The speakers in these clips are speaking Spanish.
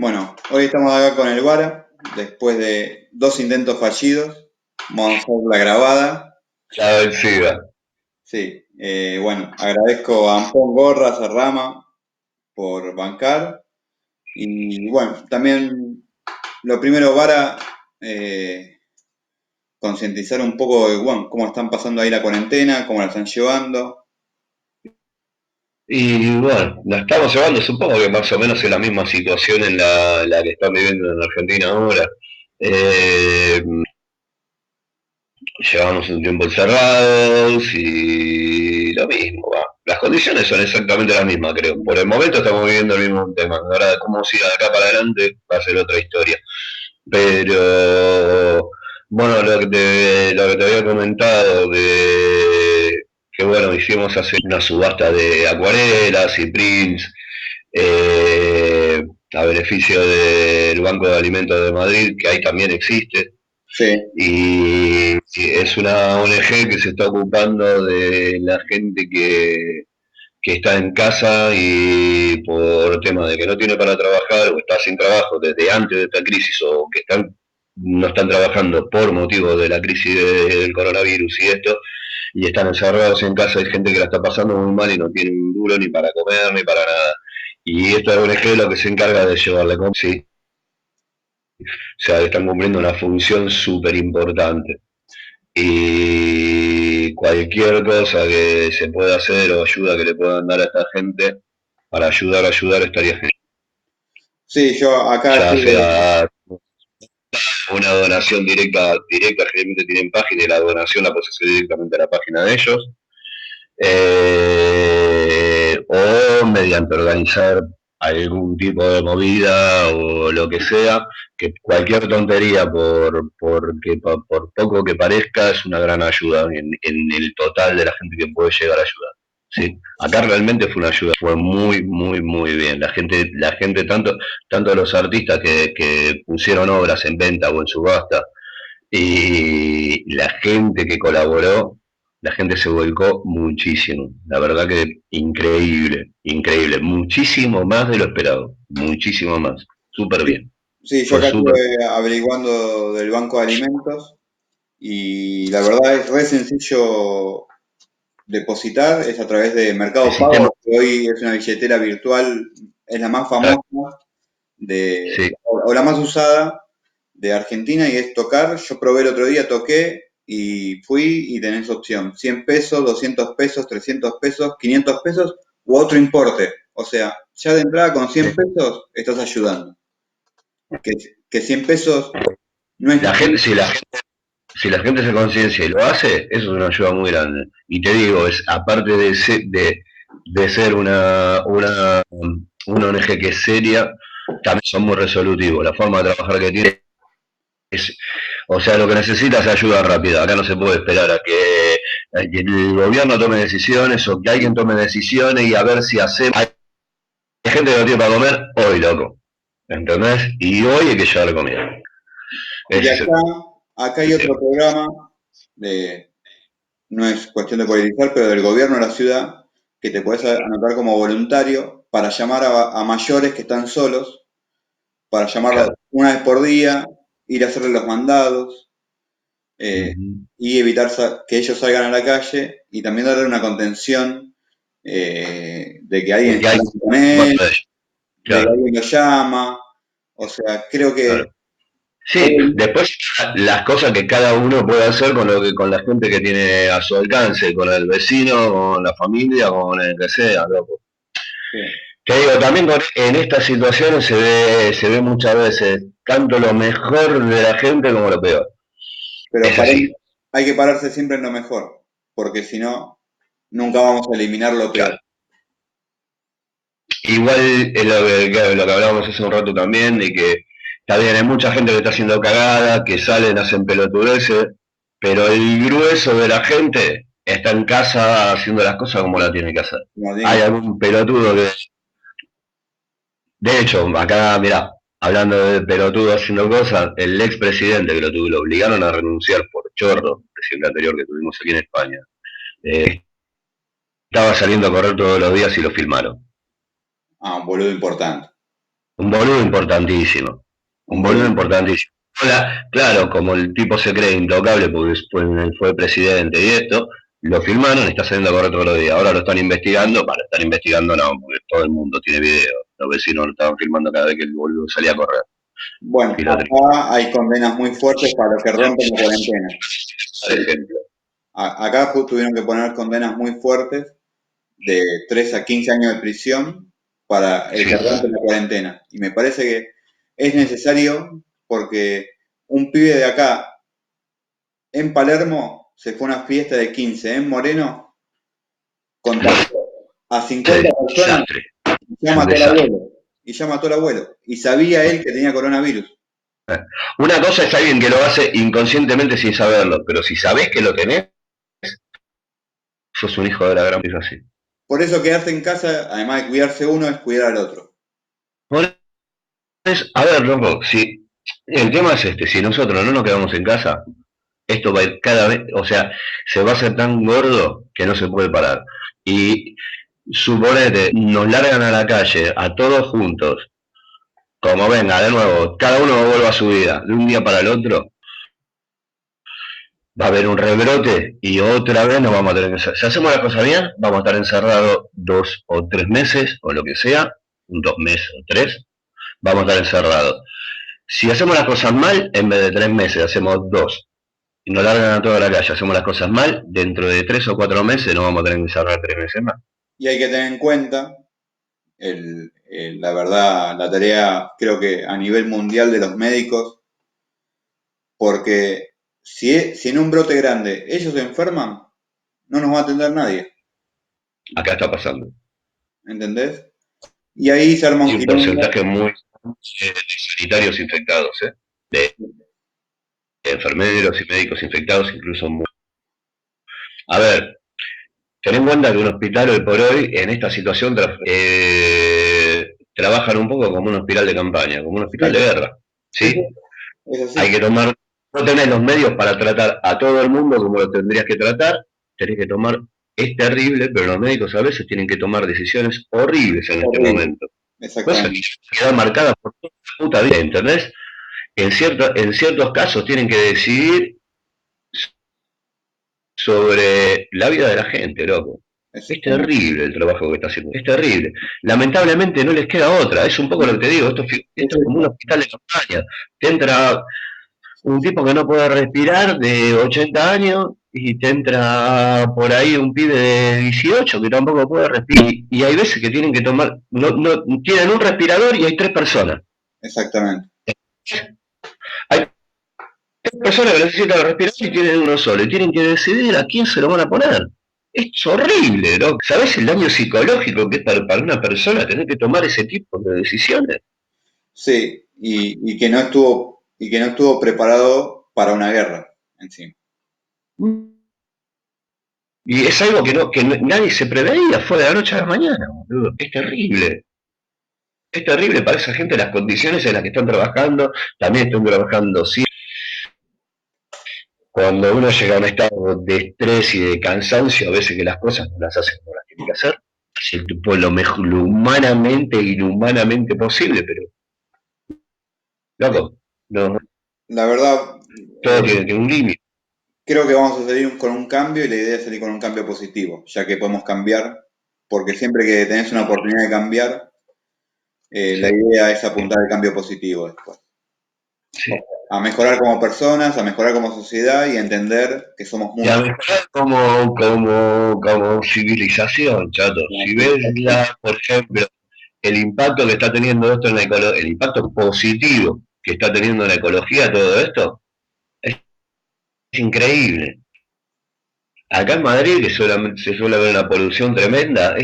Bueno, hoy estamos acá con el Vara, después de dos intentos fallidos. Vamos a hacer la grabada. La vencida. Sí, bueno, agradezco a Ampón Gorras, a Rama, por bancar. Y bueno, también lo primero, Vara, concientizar un poco de bueno, cómo están pasando ahí la cuarentena, cómo la están llevando. Y bueno, la estamos llevando, supongo que más o menos es la misma situación en la que están viviendo en Argentina ahora. Eh, Llevamos un tiempo encerrados y lo mismo, va. Las condiciones son exactamente las mismas, creo. Por el momento estamos viviendo el mismo tema. Ahora, cómo siga de acá para adelante va a ser otra historia. Pero, bueno, lo que te había comentado, que bueno, hicimos hacer una subasta de acuarelas y prints eh, a beneficio del Banco de Alimentos de Madrid, que ahí también existe. Sí, Y es una ONG que se está ocupando de la gente que está en casa y por tema de que no tiene para trabajar o está sin trabajo desde antes de esta crisis o que no están trabajando por motivo de la crisis del coronavirus y esto, y están encerrados en casa. Hay gente que la está pasando muy mal y no tiene un duro ni para comer ni para nada. Y esta ONG es lo que se encarga de llevarle comida. Sí, o sea, están cumpliendo una función súper importante. Y cualquier cosa que se pueda hacer o ayuda que le puedan dar a esta gente para ayudar estaría genial. sí, yo acá Ya estuve. sea una donación directa, generalmente tienen página y la donación la puedes hacer directamente a la página de ellos, o mediante organizar algún tipo de movida o lo que sea, que cualquier tontería, por poco que parezca, es una gran ayuda en el total de la gente que puede llegar a ayudar. Sí, acá realmente fue una ayuda, fue muy, muy, muy bien. La gente tanto los artistas que pusieron obras en venta o en subasta, y la gente que colaboró, la gente se volcó muchísimo. La verdad que increíble, increíble. Muchísimo más de lo esperado. Muchísimo más. Súper Sí, bien. sí, yo Fue acá súper. estuve averiguando del Banco de Alimentos y la verdad es re sencillo depositar, es a través de El Mercado sistema. Pago, que hoy es una billetera virtual, es la más Claro, famosa sí. o la más usada de Argentina y es tocar. Yo probé el otro día, toqué y fui y tenés opción, 100 pesos, 200 pesos, 300 pesos, 500 pesos u otro importe. O sea, ya de entrada con 100 pesos estás ayudando. Que, que 100 pesos no es. La gente, si la gente se conciencia y lo hace, eso es una ayuda muy grande. Y te digo, es aparte de ser una ONG que es seria, también son muy resolutivos. La forma de trabajar que tiene es, o sea, lo que necesitas es ayuda rápida. Acá no se puede esperar a que el gobierno tome decisiones o que alguien tome decisiones y a ver si hacemos. Hay gente que no tiene para comer hoy, loco. ¿Entendés? Y hoy hay que llevarle comida. Y Ese es acá hay el otro tema. programa de, no es cuestión de politizar, pero del gobierno de la ciudad, que te puedes anotar como voluntario para llamar a mayores que están solos, para llamarlos Claro. una vez por día, ir a hacerle los mandados eh, Ujú. y evitar que ellos salgan a la calle y también darle una contención de que alguien De que está hay hablando con él, de que claro, alguien lo llama. O sea, creo que claro. Sí, hoy, después las cosas que cada uno puede hacer con la gente que tiene a su alcance, con el vecino, con la familia, con el que sea, loco. sí, Te digo, también en estas situaciones se ve muchas veces tanto lo mejor de la gente como lo peor. pero Es así. hay que pararse siempre en lo mejor, porque si no, nunca vamos a eliminar lo peor. Claro. Igual es lo que hablábamos hace un rato también, de que está bien, hay mucha gente que está haciendo cagada, que salen, hacen pelotudeces, pero el grueso de la gente está en casa haciendo las cosas como la tiene que hacer. Como tiene Hay que ser. algún pelotudo que, de hecho, acá, mirá, hablando de pelotudo haciendo cosas, el expresidente que lo obligaron a renunciar por chorro, el presidente anterior que tuvimos aquí en España, eh, estaba saliendo a correr todos los días y lo filmaron. Ah, un boludo importante. Un boludo importantísimo. Un Un boludo boludo. importantísimo. Hola, claro, como el tipo se cree intocable porque después fue presidente y esto, lo filmaron y está saliendo a correr todos los días. Ahora lo están investigando, para estar investigando no, porque todo el mundo tiene video. Los vecinos lo estaban filmando cada vez que el boludo salía a correr. Bueno, Filatri, acá hay condenas muy fuertes para los que rompen la cuarentena. por ejemplo. Acá tuvieron que poner condenas muy fuertes de 3 a 15 años de prisión para el Sí. que rompe la cuarentena. Y me parece que es necesario porque un pibe de acá en Palermo se fue a una fiesta de 15 en Moreno, contagió a Sí, 50 personas desastre. y ya Es un mató al desastre. abuelo. Y ya mató al abuelo. Y sabía él que tenía coronavirus. Una cosa es alguien que lo hace inconscientemente sin saberlo, pero si sabés que lo tenés, sos un hijo de la gran puta así. Por eso quedarse en casa, además de cuidarse uno, es cuidar al otro. Por a ver, loco, si el tema es este, si nosotros no nos quedamos en casa, esto va a ir cada vez, o sea, se va a hacer tan gordo que no se puede parar. Y suponete, nos largan a la calle, a todos juntos, como venga, de nuevo, cada uno vuelve a su vida, de un día para el otro, va a haber un rebrote y otra vez nos vamos a tener que... Si hacemos las cosas bien, vamos a estar encerrados 2 o 3 meses, o lo que sea, 2 meses o 3, vamos a estar encerrados. Si hacemos las cosas mal, en vez de 3 meses, hacemos 2 y nos largan a toda la calle, hacemos las cosas mal, dentro de 3 o 4 meses nos vamos a tener que encerrar 3 meses más. Y hay que tener en cuenta, la verdad, la tarea creo que a nivel mundial de los médicos, porque si en un brote grande ellos se enferman, no nos va a atender nadie, Acá está pasando. ¿entendés? Y ahí se arma un Hay un quilombo. porcentaje muy de sanitarios infectados, de enfermeros y médicos infectados, incluso muy... A ver, ten en cuenta que un hospital hoy por hoy, en esta situación, trabajan un poco como un hospital de campaña, como un hospital de Sí, guerra. sí, sí, ¿Sí? es Hay así. que tomar, no tenés los medios para tratar a todo el mundo como lo tendrías que tratar, tenés que tomar, es terrible, pero los médicos a veces tienen que tomar decisiones horribles en este Horrible, momento. Cosas que exactamente. quedan marcadas por toda la puta vida, ¿entendés? En ciertos casos tienen que decidir sobre la vida de la gente, loco. Es Exactamente. terrible el trabajo que está haciendo, es terrible. Lamentablemente no les queda otra, es un poco lo que te digo, Es esto es como un eso, hospital de campaña. Te entra un tipo que no puede respirar de 80 años y te entra por ahí un pibe de 18 que tampoco puede respirar. Y hay veces que tienen que tomar, no, tienen un respirador y hay 3 personas. exactamente. Hay 3 personas que necesitan respirar y tienen uno solo y tienen que decidir a quién se lo van a poner. Es horrible, ¿no? ¿Sabes el daño psicológico que es para una persona tener que tomar ese tipo de decisiones? Sí, y que no estuvo preparado para una guerra encima. Y es algo que nadie se preveía, fue de la noche a la mañana, boludo. Es terrible para esa gente las condiciones en las que están trabajando, también están trabajando, sí. Cuando uno llega a un estado de estrés y de cansancio, a veces que las cosas no las hace como las tiene que hacer, hace por lo mejor, lo humanamente, inhumanamente posible, pero, Eh, loco, no, La verdad, todo tiene un límite. creo que vamos a salir con un cambio y la idea es salir con un cambio positivo, ya que podemos cambiar, porque siempre que tenés una oportunidad de cambiar, la Sí, idea es apuntar al cambio positivo después. sí. A mejorar como personas, a mejorar como sociedad y a entender que somos Y a muchos. mejorar como civilización, chato. Si ves, por ejemplo, el impacto que está teniendo esto en la ecología, el impacto positivo que está teniendo en la ecología todo esto, es increíble. Acá en Madrid, que se suele ver una polución tremenda,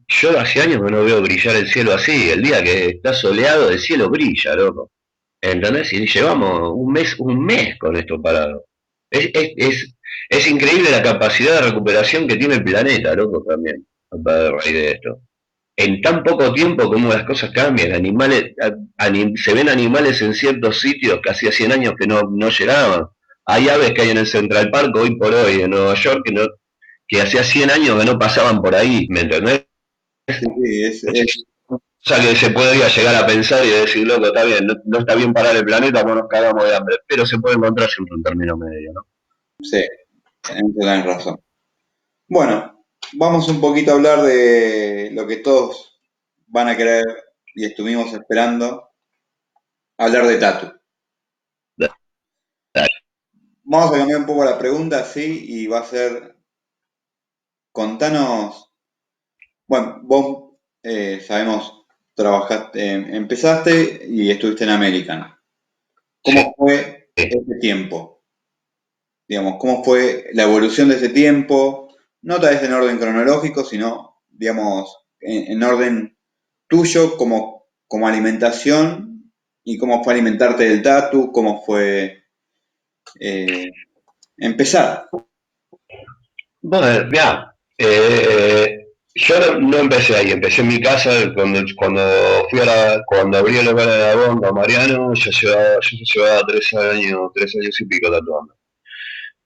yo hace años que no veo brillar el cielo así. El día que está soleado, el cielo brilla, loco. ¿Entendés? Y llevamos un mes con esto parado. Es, es, es, es increíble la capacidad de recuperación que tiene el planeta, loco, también, a raíz de esto. En tan poco tiempo como las cosas cambian, se ven animales en ciertos sitios que hacía 100 años que no llegaban. Hay aves que hay en el Central Park hoy por hoy en Nueva York que hacía 100 años que no pasaban por ahí, ¿me entendés? Sí, sí, sea que se podría llegar a pensar y decir, loco, está bien, no, no está bien parar el planeta, pues nos cagamos de hambre, pero se puede encontrar siempre un término medio, ¿no? Sí, en eso tenés razón. Bueno, vamos un poquito a hablar de lo que todos van a querer y estuvimos esperando, hablar de Tatu. Vamos a cambiar un poco la pregunta, sí, y va a ser, contanos, bueno, vos sabemos, trabajaste, empezaste y estuviste en American. Sí. ¿Cómo fue ese tiempo? Digamos, ¿cómo fue la evolución de ese tiempo? No tal vez en orden cronológico, sino, digamos, en orden tuyo como alimentación y cómo fue alimentarte del tatu, cómo fue eh, empezar. Bueno, ya, yo no empecé ahí, empecé en mi casa cuando cuando abrí el local de la bomba, Mariano, yo llevaba 3 años y pico tatuando.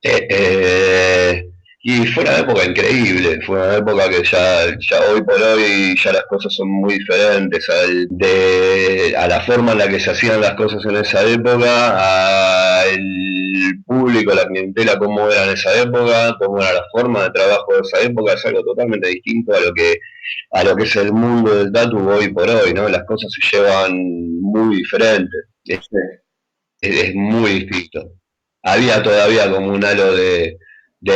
Eh, eh, y fue una época increíble, fue una época que ya hoy por hoy ya las cosas son muy diferentes a la forma en la que se hacían las cosas en esa época, al público, la clientela, cómo era en esa época, cómo era la forma de trabajo de esa época, es algo totalmente distinto a lo que es el mundo del tatu hoy por hoy, ¿no? Las cosas se llevan muy diferentes, Sí, es muy distinto. Había todavía como un halo de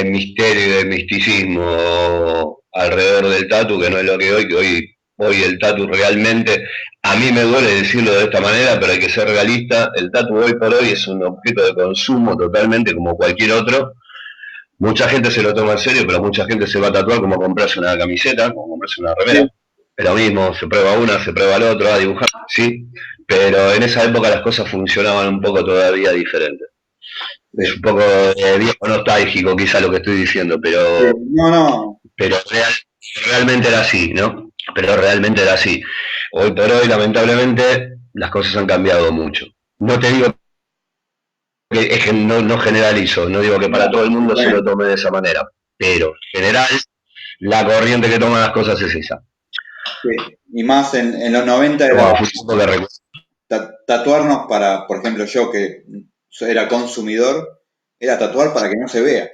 misterio y de misticismo alrededor del tatu, que no es lo que hoy el tatu realmente, a mí me duele decirlo de esta manera, pero hay que ser realista, el tatu hoy por hoy es un objeto de consumo totalmente como cualquier otro. Mucha gente se lo toma en serio, pero mucha gente se va a tatuar como comprarse una camiseta, como comprarse una remera. sí, Es lo mismo, se prueba una, se prueba el otro, a dibujar, sí, pero en esa época las cosas funcionaban un poco todavía diferentes. Es un sí. poco viejo nostálgico quizá lo que estoy diciendo, Sí. No, no, pero realmente era así, ¿no? Pero realmente era así. Hoy por hoy, lamentablemente, las cosas han cambiado mucho. No te digo es que no, no generalizo, no digo que para todo el mundo se lo bueno, tome de esa manera, pero en general la corriente que toma las cosas es esa. sí. Y más en los 90 Pero era bueno, fue un poco de tatuarnos para, por ejemplo, yo que era consumidor, era tatuar para que no se vea.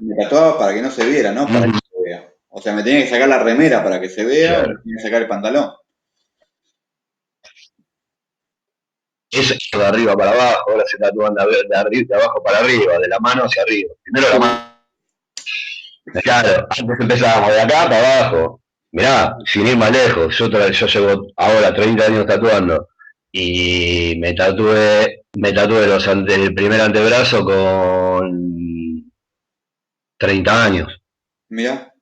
Me tatuaba para que no se viera, no para que se vea. O sea, me tenía que sacar la remera para que se vea o me claro. tenía que sacar el pantalón. Eso de arriba para abajo, ahora se tatúan de abajo para arriba, de la mano hacia arriba. Primero la Sí, mano. Claro, antes empezábamos de acá para abajo. Mirá, sin ir más lejos, yo llevo ahora 30 años tatuando y me tatué el primer antebrazo con 30 años, mirá,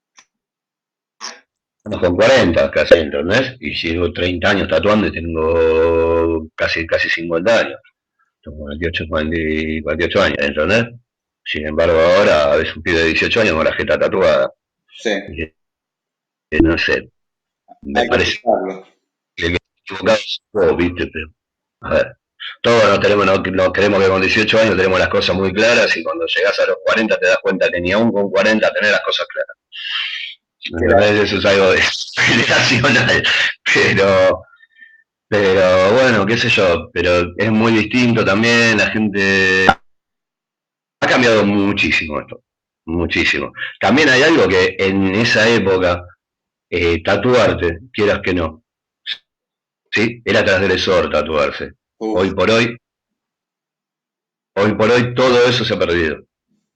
no, con 40 casi, ¿entendés? Y llevo 30 años tatuando y tengo casi 50 años, tengo 48 años, ¿entendés? Sin embargo ahora es un pibe de 18 años con la jeta tatuada, sí, y, no sé, me hay que parece aceptarlo. que equivocados todos, ¿viste? Pero, a ver, todos no queremos que con 18 años tenemos las cosas muy claras y cuando llegas a los 40 te das cuenta que ni aún con 40 tenés las cosas claras. Que la- ¿Entendés? Eso es algo generacional. Pero, pero bueno, qué sé yo, pero es muy distinto también, la gente ha cambiado muchísimo esto, muchísimo. También hay algo que en esa época, tatuarte, quieras que no, ¿sí? Era transgresor tatuarse. uf. Hoy por hoy Hoy por hoy todo eso se ha perdido,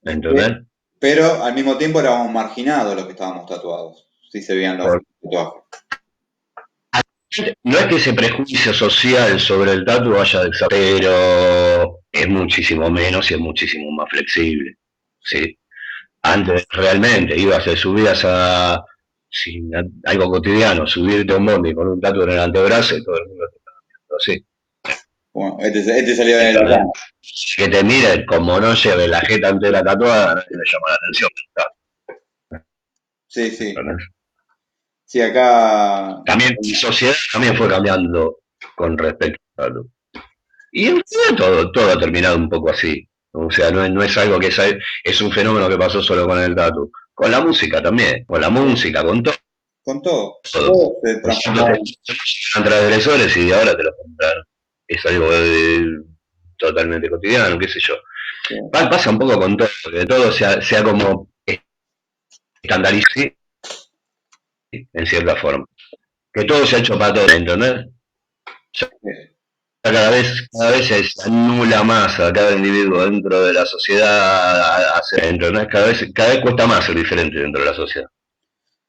Pe- ¿entendés? Pero al mismo tiempo éramos marginados los que estábamos tatuados. Sí se veían los Por- tatuajes. no es que ese prejuicio social sobre el tatu haya desaparecido, pero es muchísimo menos y es muchísimo más flexible, ¿sí? Antes realmente ibas, subías algo cotidiano, subirte a un bondi con un tatu en el antebrazo y todo el mundo te estaba viendo así, Bueno, este salió de la ¿entendés? cama. Que te miren como no lleve la jeta entera tatuada, nadie le llama la atención, Sí, sí. ¿entendés? Sí, acá. También la sociedad también fue cambiando con respecto a tatu. Y en realidad todo ha terminado un poco así. O sea, no es algo es un fenómeno que pasó solo con el tatu. Con la música también, con la música, con todo. con todo. Todos. Todo se Por ejemplo, transformó. eran transgresores y ahora te lo compraron. Es algo totalmente cotidiano, qué sé yo. Pasa un poco con todo, que todo sea como estandarizado en cierta forma. Que todo se ha hecho para todo, ¿entendés? Cada vez se anula más a cada individuo dentro de la sociedad, ¿entendés? Cada vez cuesta más ser diferente dentro de la sociedad.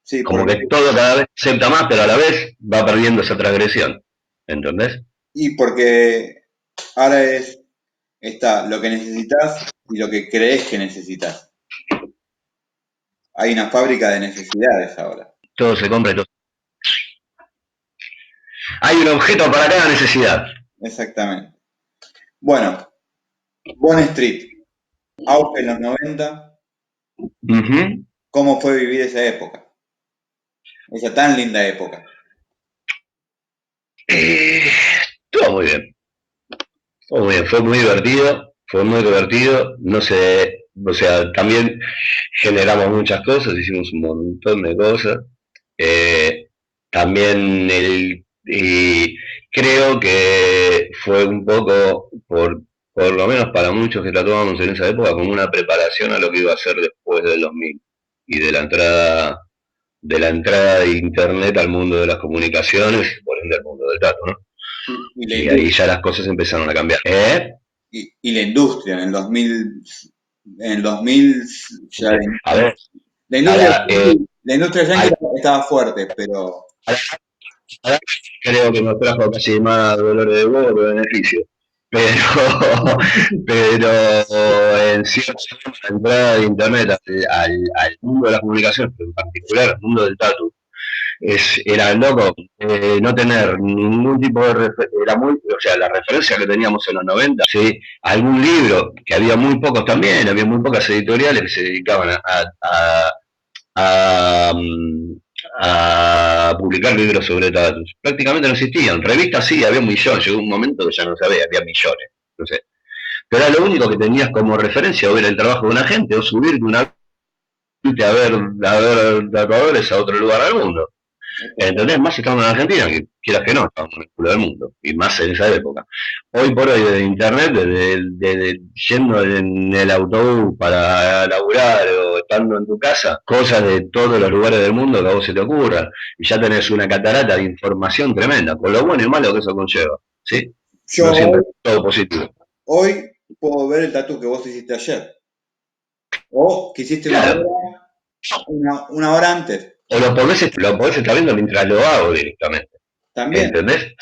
Sí, Como porque, que todo cada vez acepta más, pero a la vez va perdiendo esa transgresión, ¿entendés? y porque ahora está lo que necesitas y lo que crees que necesitas. Hay una fábrica de necesidades ahora. Todo se compra y todo. Hay un objeto para cada necesidad. Exactamente. Bueno, Bond Street, auge en los 90. Uh-huh. ¿Cómo fue vivir esa época? Esa tan linda época. Todo muy bien. Todo muy bien. Fue muy divertido. Fue muy divertido. No sé, o sea, también generamos muchas cosas, hicimos un montón de cosas. También creo que fue un poco, por lo menos para muchos que la tomamos en esa época, como una preparación a lo que iba a ser después del 2000 y de la entrada de Internet al mundo de las comunicaciones y por ende al mundo del dato, ¿no? Y la Y ahí industria. ya las cosas empezaron a cambiar. Y la industria en el 2000, ya A ver, la industria, ahora, la industria yankee estaba fuerte, pero ahora creo que nos trajo casi más dolor de huevo que beneficio. Pero, pero en cierta forma la entrada de Internet al mundo de las comunicaciones, pero en particular al mundo del tatu, era loco no tener ningún tipo de era muy, o sea, la referencia que teníamos en los 90, ¿sí? Algún libro, que había muy pocos también, había muy pocas editoriales que se dedicaban a, a publicar libros sobre datos. Prácticamente no existían. Revistas sí, había un millón, llegó un momento que ya no sabía, había millones. No sé. Pero era lo único que tenías como referencia, o ver el trabajo de una gente, o subirte una a ver tatuadores a otro lugar del mundo. ¿Entendés? Más estamos en Argentina, que quieras que no, estamos en el culo del mundo, y más en esa época. Hoy por hoy, desde internet, desde yendo en el autobús para laburar o estando en tu casa, cosas de todos los lugares del mundo que a vos se te ocurran, y ya tenés una catarata de información tremenda, con lo bueno y malo que eso conlleva, ¿sí? yo No siempre todo positivo. hoy puedo ver el tatu que vos hiciste ayer. O que hiciste Claro, una hora antes. o lo podés estar viendo mientras lo hago directamente, También. ¿entendés?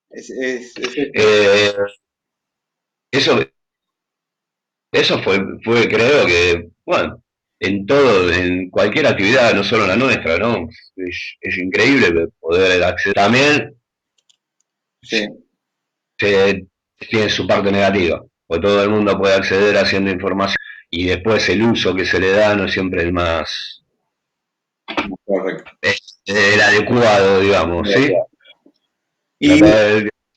Es Eh, eso Eso fue, creo que, bueno, en todo, en cualquier actividad, no solo la nuestra, ¿no? Es increíble poder acceder. También sí. tiene su parte negativa, porque todo el mundo puede acceder haciendo información y después el uso que se le da no es siempre el más, Correcto. el adecuado, digamos, ¿sí? Y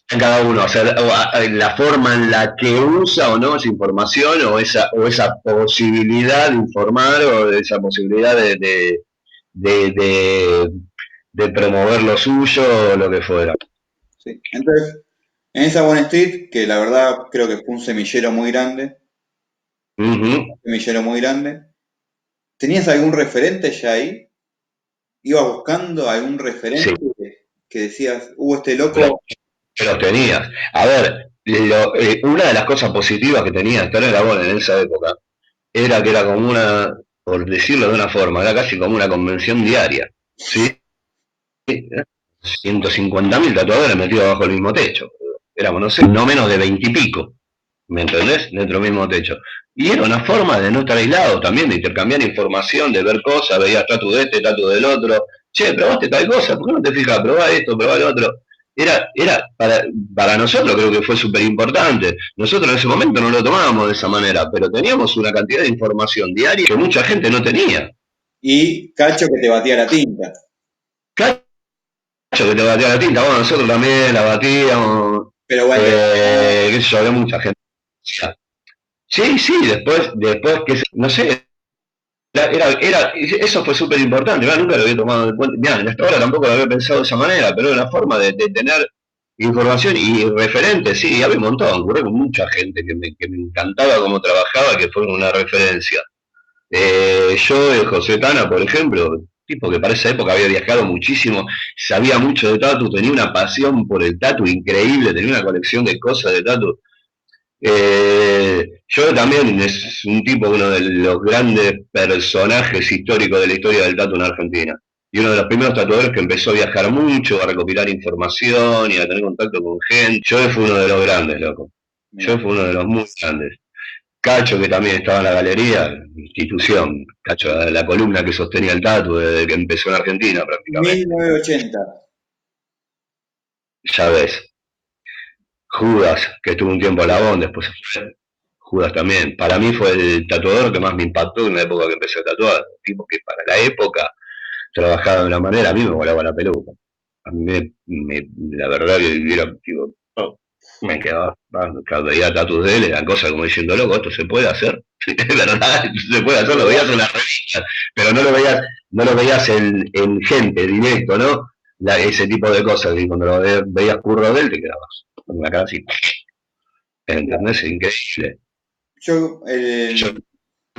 Cada uno, o sea, la forma en la que usa o no esa información o esa posibilidad de informar o esa posibilidad de, de promover lo suyo o lo que fuera. sí. Entonces, en esa Bond Street, que la verdad creo que fue un semillero muy grande, Uh-huh. ¿tenías algún referente ya ahí? ¿Ibas buscando algún Sí, referente que decías, este lo, loco? lo tenías. A ver, una de las cosas positivas que tenía estar en la bola en esa época era que era como una, por decirlo de una forma, era casi como una convención diaria, ¿sí? 150.000 tatuadores metidos bajo el mismo techo. Éramos, no sé, no menos de 20 y pico, ¿me entendés? Dentro del mismo techo. Y era una forma de no estar aislado también, de intercambiar información, de ver cosas, veías tatu de este, tatu del otro. Che, probaste tal cosa, ¿por qué no te fijas? Probá esto, probá lo otro. Era para nosotros creo que fue súper importante. Nosotros en ese momento no lo tomábamos de esa manera, pero teníamos una cantidad de información diaria que mucha gente no tenía. Y Cacho que te batía la tinta. Claro, que te batía la tinta, bueno, nosotros también la batíamos, Pero bueno, qué sé yo, había mucha gente. Sí, sí, después, que no sé, Eso fue súper importante, nunca lo había tomado en cuenta, mirá, hasta ahora tampoco lo había pensado de esa manera, pero era una forma de tener información y referentes, sí, había un montón, ocurrió con mucha gente que me encantaba cómo trabajaba, que fue una referencia. Yo, José Tana, por ejemplo, tipo que para esa época había viajado muchísimo, sabía mucho de tatu, tenía una pasión por el tatu increíble, tenía una colección de cosas de tatu. Yo también es un tipo, uno de los grandes personajes históricos de la historia del tatu en Argentina. Y uno de los primeros tatuadores que empezó a viajar mucho, a recopilar información y a tener contacto con gente. Yo fui uno de los grandes, loco. Yo Mira. fui uno de los muy grandes. Cacho, que también estaba en la galería, institución. Cacho, la columna que sostenía el tatu desde que empezó en Argentina prácticamente. 1980. Ya ves. Judas, que estuvo un tiempo en la BON, después se fue. Judas también. Para mí fue el tatuador que más me impactó en la época que empecé a tatuar. Tipo que para la época trabajaba de una manera, a mí me volaba la peluca. A mí la verdad que era, tipo, oh, me quedaba, veía tatus de él, eran cosas como diciendo, loco, esto se puede hacer. Es verdad, esto se puede hacer, lo veías en las revistas, pero no lo veías en gente, directo, ¿no? Ese tipo de cosas, y cuando veías curro de él, te quedabas con una cara así. ¿Entendés? Increíble. Yo, Yo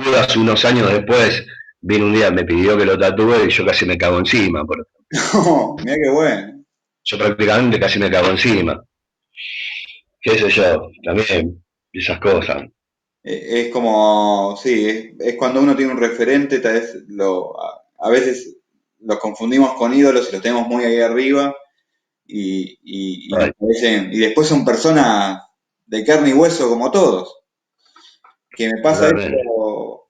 Judas unos años después vino un día, me pidió que lo tatúe y yo casi me cago encima. no, mira qué bueno. Yo prácticamente casi me cago encima. ¿Qué sé yo? También esas cosas. Es como, sí, es cuando uno tiene un referente, tal vez a veces los confundimos con ídolos y los tenemos muy ahí arriba y nos Ay, parecen, y después son personas de carne y hueso como todos. Que me pasa totalmente. esto,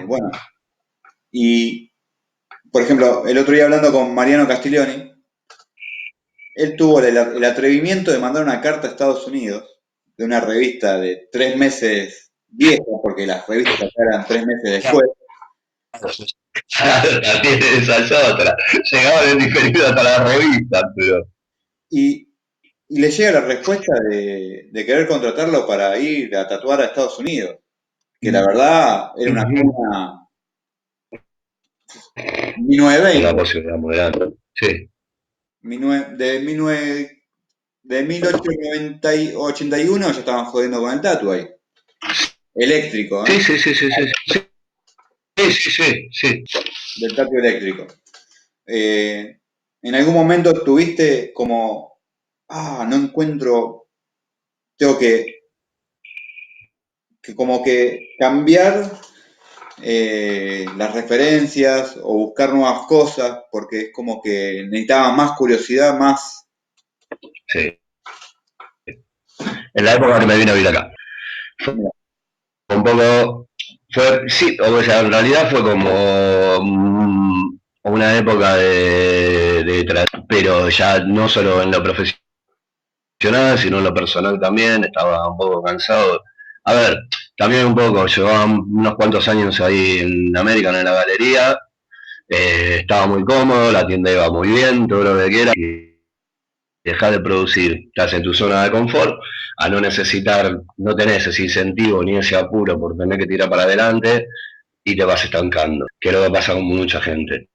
bueno, y por ejemplo, el otro día hablando con Mariano Castiglioni, él tuvo el atrevimiento de mandar una carta a Estados Unidos de una revista de 3 meses vieja, porque las revistas acá eran 3 meses después, La tiene esa es otra. Llegaban en diferido hasta la revista, pero. y, y le llega la respuesta de querer contratarlo para ir a tatuar a Estados Unidos, que la verdad era una Uh-huh. cuna Una 1920, posibilidad muy grande. Sí. 19 de 19 de 1881 ya estaban jodiendo con el tatu ahí. Eléctrico, Sí, ¿eh? sí, sí, sí, sí. Sí, sí, sí, sí. Del tatu eléctrico. Eh, ¿En algún momento tuviste como, no encuentro, tengo que como que cambiar las referencias o buscar nuevas cosas porque es como que necesitaba más curiosidad, más... Sí. En la época que me vine a vivir acá. Fue Mira, un poco. Sí, o sea, en realidad fue como una época pero ya no solo en lo profesional, sino en lo personal también, estaba un poco cansado. A ver, también un poco, llevaba unos cuantos años ahí en América, en la galería, estaba muy cómodo, la tienda iba muy bien, todo lo que quieras, y dejar de producir, estás en tu zona de confort, a no necesitar, no tenés ese incentivo ni ese apuro por tener que tirar para adelante y te vas estancando, que es lo que pasa con mucha gente.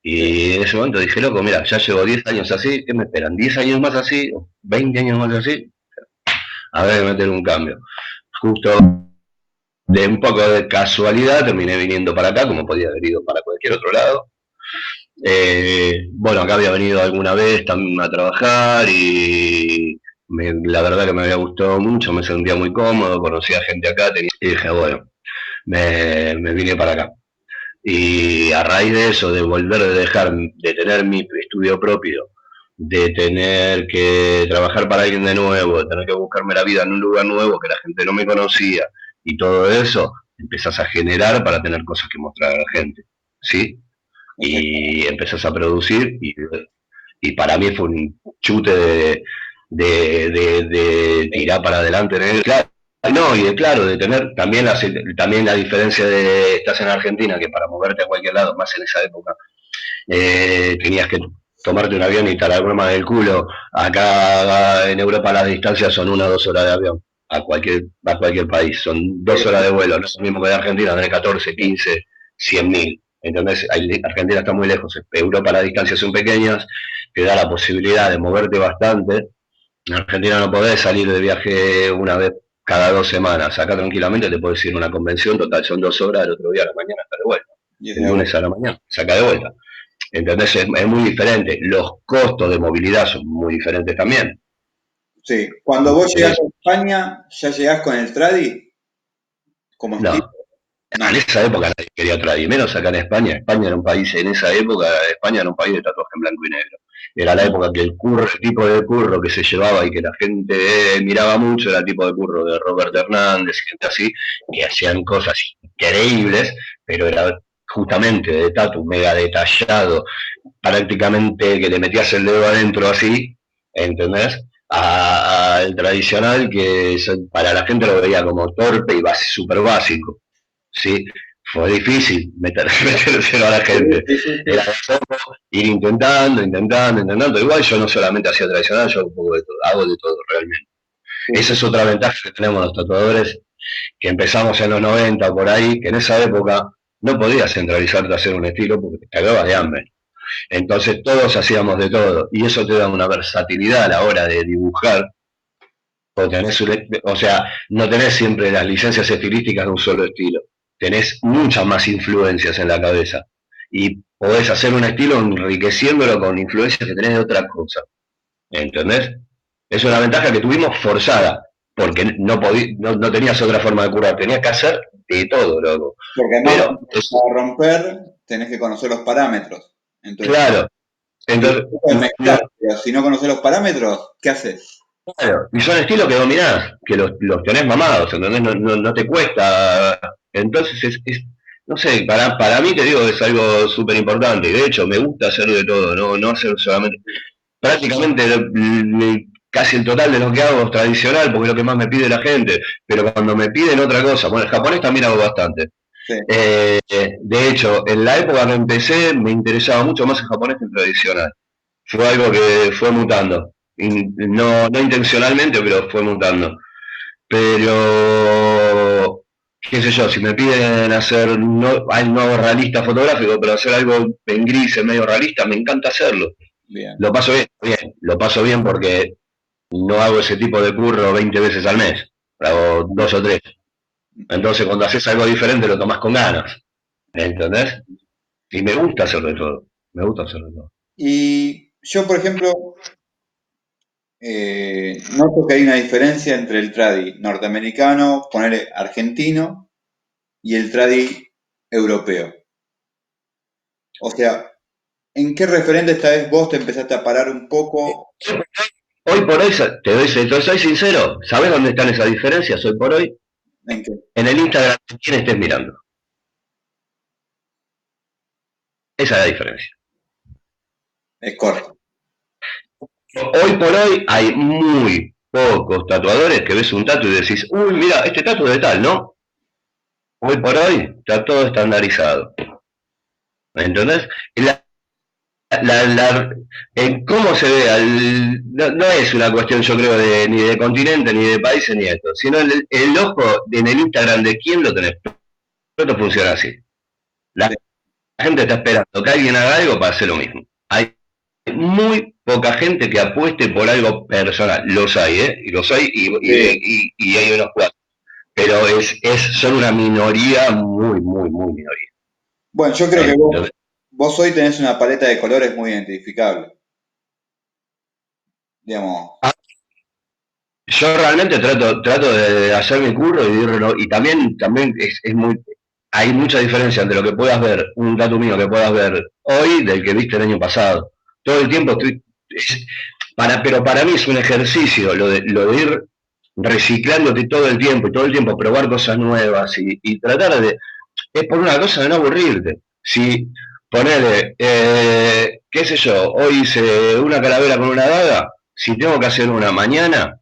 sí, Y en ese momento dije, loco, mira, ya llevo 10 años así, ¿qué me esperan? ¿10 años más así? ¿20 años más así? A ver, meter un cambio. Justo de un poco de casualidad terminé viniendo para acá, como podía haber ido para cualquier otro lado. Bueno, acá había venido alguna vez también a trabajar y la verdad que me había gustado mucho, me sentía muy cómodo, conocía gente acá y dije, bueno, me vine para acá. Y a raíz de eso, de volver a dejar, de tener mi estudio propio, de tener que trabajar para alguien de nuevo, de tener que buscarme la vida en un lugar nuevo que la gente no me conocía y todo eso, empezás a generar para tener cosas que mostrar a la gente, ¿sí? Y exactamente. empezás a producir y para mí fue un chute de tirar para adelante. Claro, no, y claro, de tener también la diferencia de estás en Argentina, que para moverte a cualquier lado, más en esa época, tenías que tomarte un avión y estar la broma del culo. Acá en Europa las distancias son 1 o 2 horas de avión. a cualquier país. Son 2 horas de vuelo, no es lo mismo que de Argentina, tener 14, 15, 100.000. Entonces, Argentina está muy lejos. Europa las distancias son pequeñas, te da la posibilidad de moverte bastante. En Argentina no podés salir de viaje una vez cada 2 semanas. Acá tranquilamente te puedes ir a una convención, total son 2 horas, el otro día a la mañana está de vuelta. El lunes a la mañana, saca de vuelta. Entonces es muy diferente. Los costos de movilidad son muy diferentes también. Sí, cuando vos llegás a España, ¿ya llegás con el tradi? Como estilo. No, No. en esa época nadie quería traer, menos acá en España. España era un país, en esa época, España era un país de tatuaje en blanco y negro. Era la época que el curro, el tipo de curro que se llevaba y que la gente miraba mucho, era el tipo de curro de Robert Hernández, gente así, que hacían cosas increíbles, pero era justamente de tatu mega detallado, prácticamente que le metías el dedo adentro así, ¿entendés? Al tradicional que para la gente lo veía como torpe y súper básico. Sí, fue difícil metérselo a la gente. Era de poco, ir intentando. Igual yo no solamente hacía tradicional, yo un poco de todo, hago de todo realmente. Esa es otra ventaja que tenemos los tatuadores, que empezamos en los 90 por ahí, que en esa época no podías centralizarte a hacer un estilo porque te cagabas de hambre. Entonces todos hacíamos de todo y eso te da una versatilidad a la hora de dibujar. O sea, no tenés siempre las licencias estilísticas de un solo estilo. Tenés muchas más influencias en la cabeza. Y podés hacer un estilo enriqueciéndolo con influencias que tenés de otra cosa. ¿Entendés? Es una ventaja que tuvimos forzada, porque no tenías otra forma de curar, tenías que hacer de todo, loco. Porque además, para romper, tenés que conocer los parámetros. Entonces, claro. Entonces, mezclar, pero si no conoces los parámetros, ¿qué haces? claro, y son estilos que dominás, que los tenés mamados, ¿entendés? No te cuesta. Entonces no sé, para mí te digo, es algo súper importante. Y de hecho, me gusta hacer de todo, no hacer solamente. Prácticamente casi el total de lo que hago es tradicional, porque es lo que más me pide la gente. Pero cuando me piden otra cosa, bueno, el japonés también hago bastante. Sí. De hecho, en la época que empecé, me interesaba mucho más el japonés que el tradicional. Fue algo que fue mutando. No intencionalmente, pero fue mutando. Pero, qué sé yo, si me piden hacer, no hago realista fotográfico, pero hacer algo en gris, en medio realista, me encanta hacerlo. Bien. Lo paso lo paso bien porque no hago ese tipo de curro 20 veces al mes, hago 2 o 3. Entonces cuando haces algo diferente lo tomás con ganas, ¿entendés? Y me gusta hacerlo de todo, me gusta hacerlo de todo. Y yo, por ejemplo, noto que hay una diferencia entre el tradi norteamericano, ponerle argentino, y el tradi europeo. O sea, ¿en qué referente esta vez vos te empezaste a parar un poco? Hoy por hoy, te soy sincero, ¿sabés dónde están esas diferencias hoy por hoy? ¿En qué? En el Instagram de quien estés mirando. Esa es la diferencia. Es corto. Hoy por hoy hay muy pocos tatuadores que ves un tatu y decís, uy, mira, este tatu es de tal, ¿no? Hoy por hoy está todo estandarizado. ¿Entendés? En cómo se ve, no es una cuestión, yo creo, ni de continente, ni de países, ni esto, sino el ojo en el Instagram de quién lo tenés. Esto funciona así. La gente está esperando que alguien haga algo para hacer lo mismo. Hay muy poca gente que apueste por algo personal. Los hay, ¿eh? Y los hay y hay unos cuantos. Pero son una minoría muy minoría. Bueno, yo creo que vos hoy tenés una paleta de colores muy identificable. Digamos. Yo realmente trato de hacer mi curro y también es muy, hay mucha diferencia entre lo que puedas ver, un tatu mío que puedas ver hoy del que viste el año pasado. Todo el tiempo pero para mí es un ejercicio lo de ir reciclándote todo el tiempo y todo el tiempo probar cosas nuevas y tratar es por una cosa de no aburrirte. Si ponele, qué sé yo, hoy hice una calavera con una daga, si tengo que hacer una mañana,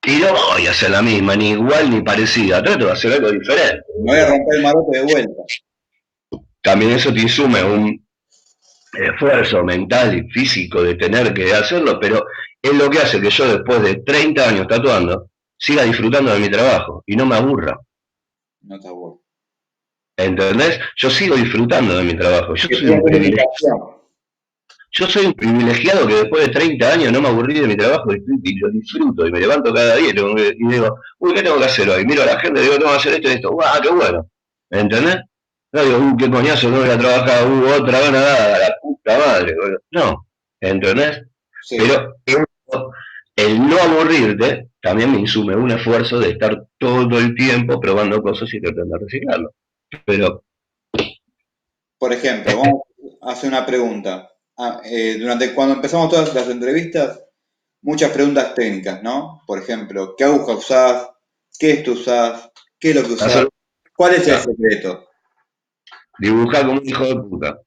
y no voy a hacer la misma, ni igual ni parecida, trato de hacer algo diferente. Me voy a romper el marote de vuelta. También eso te insume un esfuerzo mental y físico de tener que hacerlo, pero es lo que hace que yo después de 30 años tatuando, siga disfrutando de mi trabajo y no me aburra. No está bueno. ¿Entendés? Yo sigo disfrutando de mi trabajo. Que tenés comunicación. Yo soy un privilegiado que después de 30 años no me aburrí de mi trabajo y lo disfruto y me levanto cada día y digo, uy, ¿qué tengo que hacer hoy? Miro a la gente y digo, tengo que hacer esto y esto. ¡Guau, qué bueno! ¿Entendés? No digo, qué coñazo, no voy a trabajar, otra vez nada, la puta madre. Bueno, no, ¿entendés? Sí. Pero el no aburrirte también me insume un esfuerzo de estar todo el tiempo probando cosas y tratando de reciclarlo. Pero Por ejemplo, vamos a hacer una pregunta. Durante cuando empezamos todas las entrevistas, muchas preguntas técnicas, ¿no? Por ejemplo, ¿qué aguja usás? ¿Qué esto usás? ¿Qué es lo que usás? hacer, ¿Cuál es el secreto? dibujar como un hijo de puta.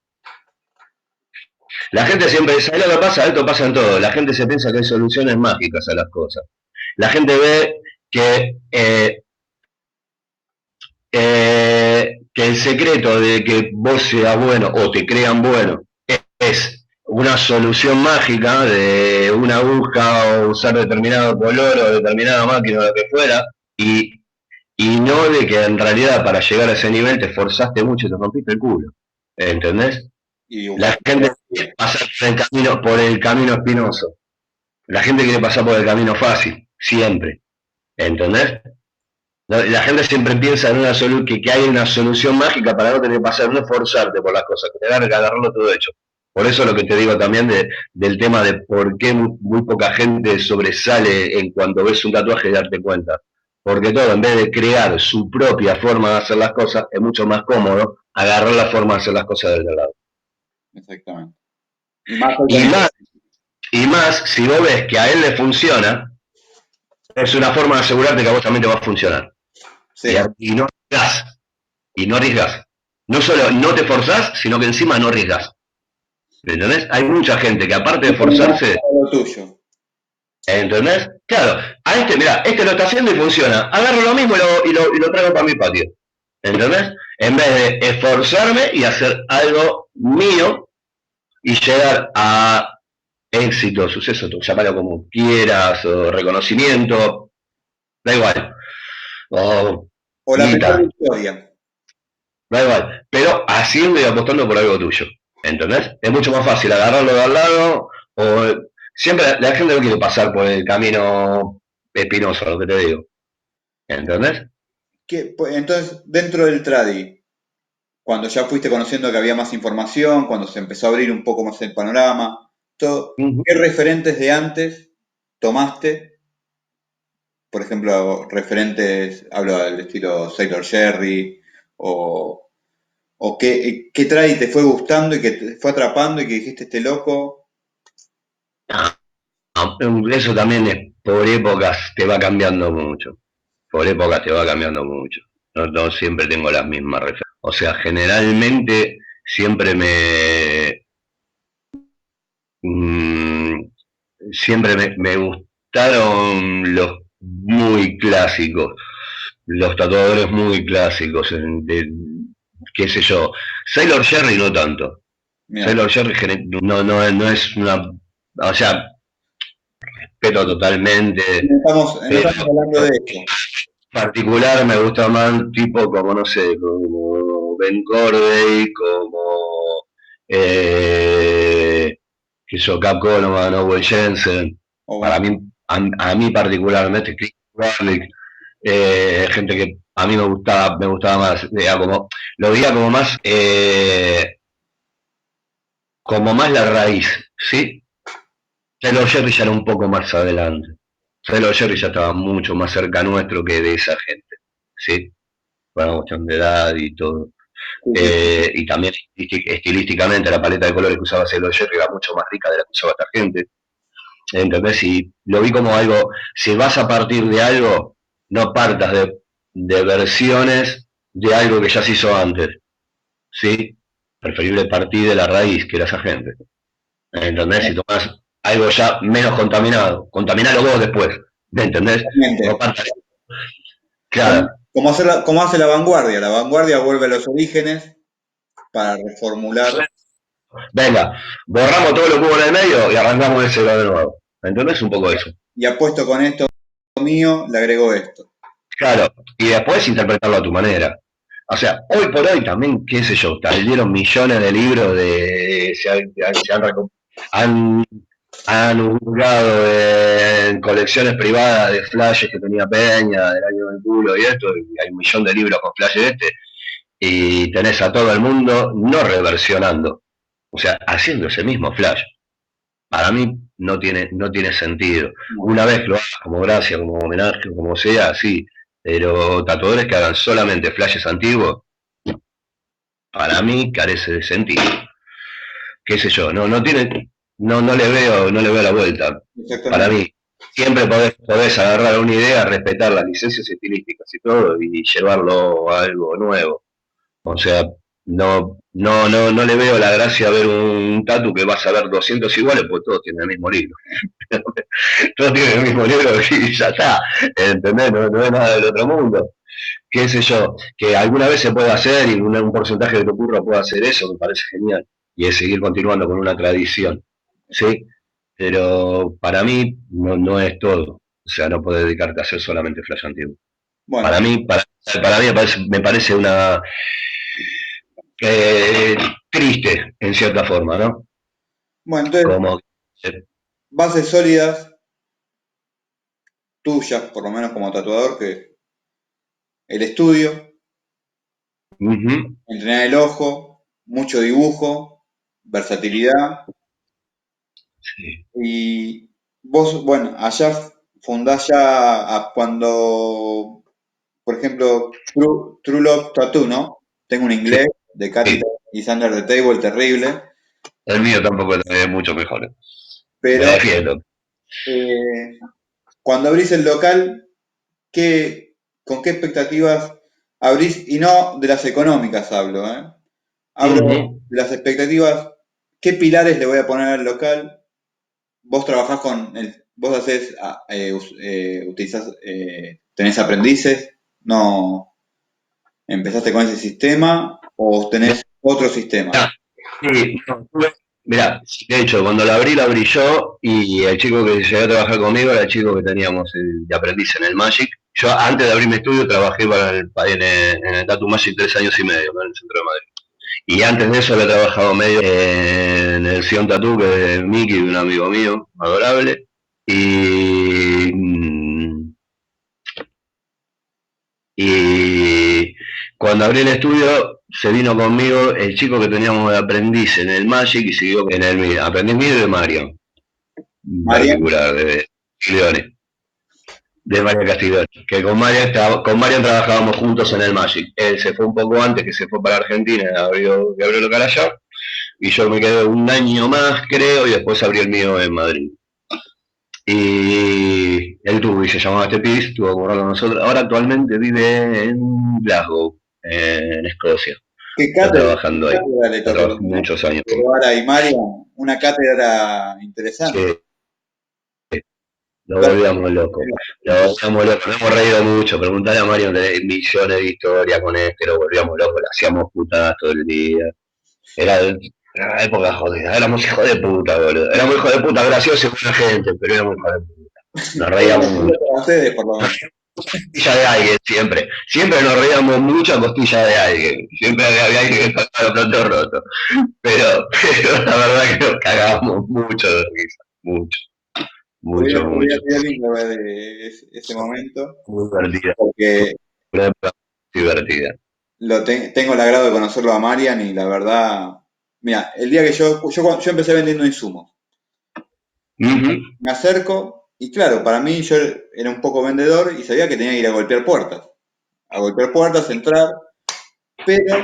La gente siempre, ¿sabe lo que pasa? Esto pasa en todo. La gente se piensa que hay soluciones mágicas a las cosas. La gente ve que el secreto de que vos seas bueno o te crean bueno es una solución mágica de una aguja o usar determinado color o determinada máquina o lo que fuera y no de que en realidad para llegar a ese nivel te esforzaste mucho y te rompiste el culo. ¿Entendés? Y La dibujar. gente quiere pasar por el camino espinoso. La gente quiere pasar por el camino fácil, siempre. ¿Entendés? La gente siempre piensa en que hay una solución mágica para no tener que pasar, no esforzarte por las cosas, que agarrarlo todo hecho. Por eso lo que te digo también del tema de por qué muy poca gente sobresale en cuanto ves un tatuaje y darte cuenta. Porque todo, en vez de crear su propia forma de hacer las cosas, es mucho más cómodo agarrar la forma de hacer las cosas del lado. Exactamente. Y más hoy con Y esto. más, y más, si vos ves que a él le funciona, es una forma de asegurarte que a vos también te va a funcionar. Y, Sí. y no arriesgás. Y no arriesgás. No solo no te forzás, sino que encima no arriesgás. ¿Entendés? Hay mucha gente que aparte de forzarse, Lo tuyo. ¿entendés? Claro, a este, mira, este lo está haciendo y funciona. Agarro lo mismo y lo traigo para mi patio. ¿Entendés? En vez de esforzarme y hacer algo mío y llegar a éxito, suceso, tú llámalo como quieras, o reconocimiento, da igual. O O la primera guita, victoria. da igual. Pero haciendo y apostando por algo tuyo. ¿Entendés? Es mucho más fácil agarrarlo de al lado o siempre la gente no quiere pasar por el camino espinoso, lo que te digo. ¿Entendés? Pues, entonces, dentro del tradi, cuando ya fuiste conociendo que había más información, cuando se empezó a abrir un poco más el panorama, todo, Uh -huh. ¿qué referentes de antes tomaste? Por ejemplo, referentes, hablo del estilo Sailor Jerry, o, o qué tradi te fue gustando y que te fue atrapando y que dijiste este loco. Eso también es por épocas, te va cambiando mucho. Por épocas te va cambiando mucho. No siempre tengo las mismas referencias. O sea, generalmente siempre mmm, me gustaron los muy clásicos, los tatuadores muy clásicos, qué sé yo. Sailor Jerry no tanto. Mira, Sailor Jerry no es una, o sea, respeto totalmente, no pero estamos hablando de eso. particular me gusta más tipo como, no sé, como Ben Corday, como que yo, Cap Coleman, Owen Jensen, O para bueno, mí, a mí particularmente, Chris Garlic, gente que a mí me gustaba más, como, lo veía como más la raíz, ¿sí? Taylor Jerry ya era un poco más adelante. Taylor Jerry ya estaba mucho más cerca nuestro que de esa gente, ¿sí? Por una cuestión de edad y todo. sí, sí. Y también estilísticamente la paleta de colores que usaba Taylor Jerry era mucho más rica de la que usaba esta gente. ¿Entendés? Y lo vi como algo, si vas a partir de algo, no partas de versiones de algo que ya se hizo antes, ¿sí? Preferible partir de la raíz, que era esa gente. ¿Entendés? Si tomás algo ya menos contaminado, contaminalo vos después, ¿me entendés? No Exactamente. partas, claro. Como hace la vanguardia vuelve a los orígenes para reformular. Venga, borramos todo lo que hubo en el medio y arrancamos de cero de nuevo. ¿Entendés? Un poco eso. Y apuesto con esto mío le agregó esto. Claro, y después interpretarlo a tu manera. O sea, hoy por hoy también, qué sé yo, salieron millones de libros han, han hurgado en colecciones privadas de flashes que tenía Peña, del año del culo y esto, y hay un millón de libros con flashes de este, y tenés a todo el mundo no reversionando, o sea, haciendo ese mismo flash. Para mí no tiene sentido. No. Una vez que lo hagas como gracia, como homenaje, como sea, sí, pero tatuadores que hagan solamente flashes antiguos, para mí carece de sentido. Qué sé yo, no le veo la vuelta. Para Exactamente. mí, siempre podés agarrar una idea, respetar las licencias estilísticas y todo, y llevarlo a algo nuevo. O sea, no le veo la gracia a ver un tatu que vas a ver 200 iguales, pues todos tienen el mismo libro. Todos tienen el mismo libro y ya está. ¿Entendés? No es nada del otro mundo. Qué sé yo, que alguna vez se puede hacer y un porcentaje de tu curro puede hacer eso, me parece genial. Y es seguir continuando con una tradición. ¿Sí? Pero para mí no es todo. O sea, no puedes dedicarte a hacer solamente flash antiguo. Bueno, Para mí me parece una eh, triste, en cierta forma, ¿no? bueno, entonces, Como, bases sólidas tuyas, por lo menos como tatuador, que el estudio, uh-huh, entrenar el ojo, mucho dibujo, versatilidad. sí, Y vos, bueno, allá fundás ya cuando, por ejemplo, True Love Tattoo, ¿no? Tengo un sí, inglés de Katy sí. y Sander the Table terrible, El mío tampoco es mucho mejor. Me pero defiendo. eh, cuando abrís el local, ¿qué, con qué expectativas abrís? Y no de las económicas hablo, ¿eh? Hablo Uh-huh. de las expectativas, ¿qué pilares le voy a poner al local? Vos trabajás vos haces, utilizás, tenés aprendices, no empezaste con ese sistema o tenés otro sistema. Ah, sí, no, mirá, de hecho, cuando la abrí yo y el chico que llegó a trabajar conmigo era el chico que teníamos de aprendiz en el Magic. Yo antes de abrir mi estudio trabajé en el Tattoo Magic 3 años y medio, ¿no? En el centro de Madrid. Y antes de eso había trabajado medio en el Sion Tattoo, que es Mickey, de un amigo mío, adorable. Y, y cuando abrí el estudio, se vino conmigo el chico que teníamos de aprendiz en el Magic y siguió en el mío. Aprendiz mío y de Mario, en Marian, particular, de Leones, de Mario Castiglione. Que con Mario trabajábamos juntos en el Magic. Él se fue un poco antes, que se fue para Argentina, abrió local allá. Y yo me quedé un año más, creo, y después abrí el mío en Madrid. Y él tuvo, y se llamaba este piso, tuvo que currar con nosotros. Ahora actualmente vive en Glasgow, en Escocia. qué Está cátedra, trabajando ahí. cátedra le Está tocó trabajando tener muchos años. Guevara y Marian, una cátedra Sí, interesante. lo Dos- volvíamos locos. Lo volvíamos locos. Nos hemos reído mucho. Preguntarle a Mario, tenés millones de historias con este, lo volvíamos locos. Le hacíamos putadas todo el día. Era una época jodida. Éramos hijos de puta, boludo. Éramos hijos de puta graciosos y buena gente, pero éramos hijos de puta. Nos Era reíamos mucho. para ustedes, por lo menos. Costilla de alguien, siempre. Siempre nos reíamos mucho a costilla de alguien. Siempre había alguien que estaba los platos rotos. Pero la verdad que nos cagábamos mucho de risa. Mucho, mucho, Hubiera mucho. sido lindo ver ese momento, Muy divertida. porque Una época divertida. tengo el agrado de conocerlo a Marian y la verdad, mira, el día que yo empecé vendiendo insumos, Ujú. me acerco y claro, para mí yo era un poco vendedor y sabía que tenía que ir a golpear puertas, entrar, pero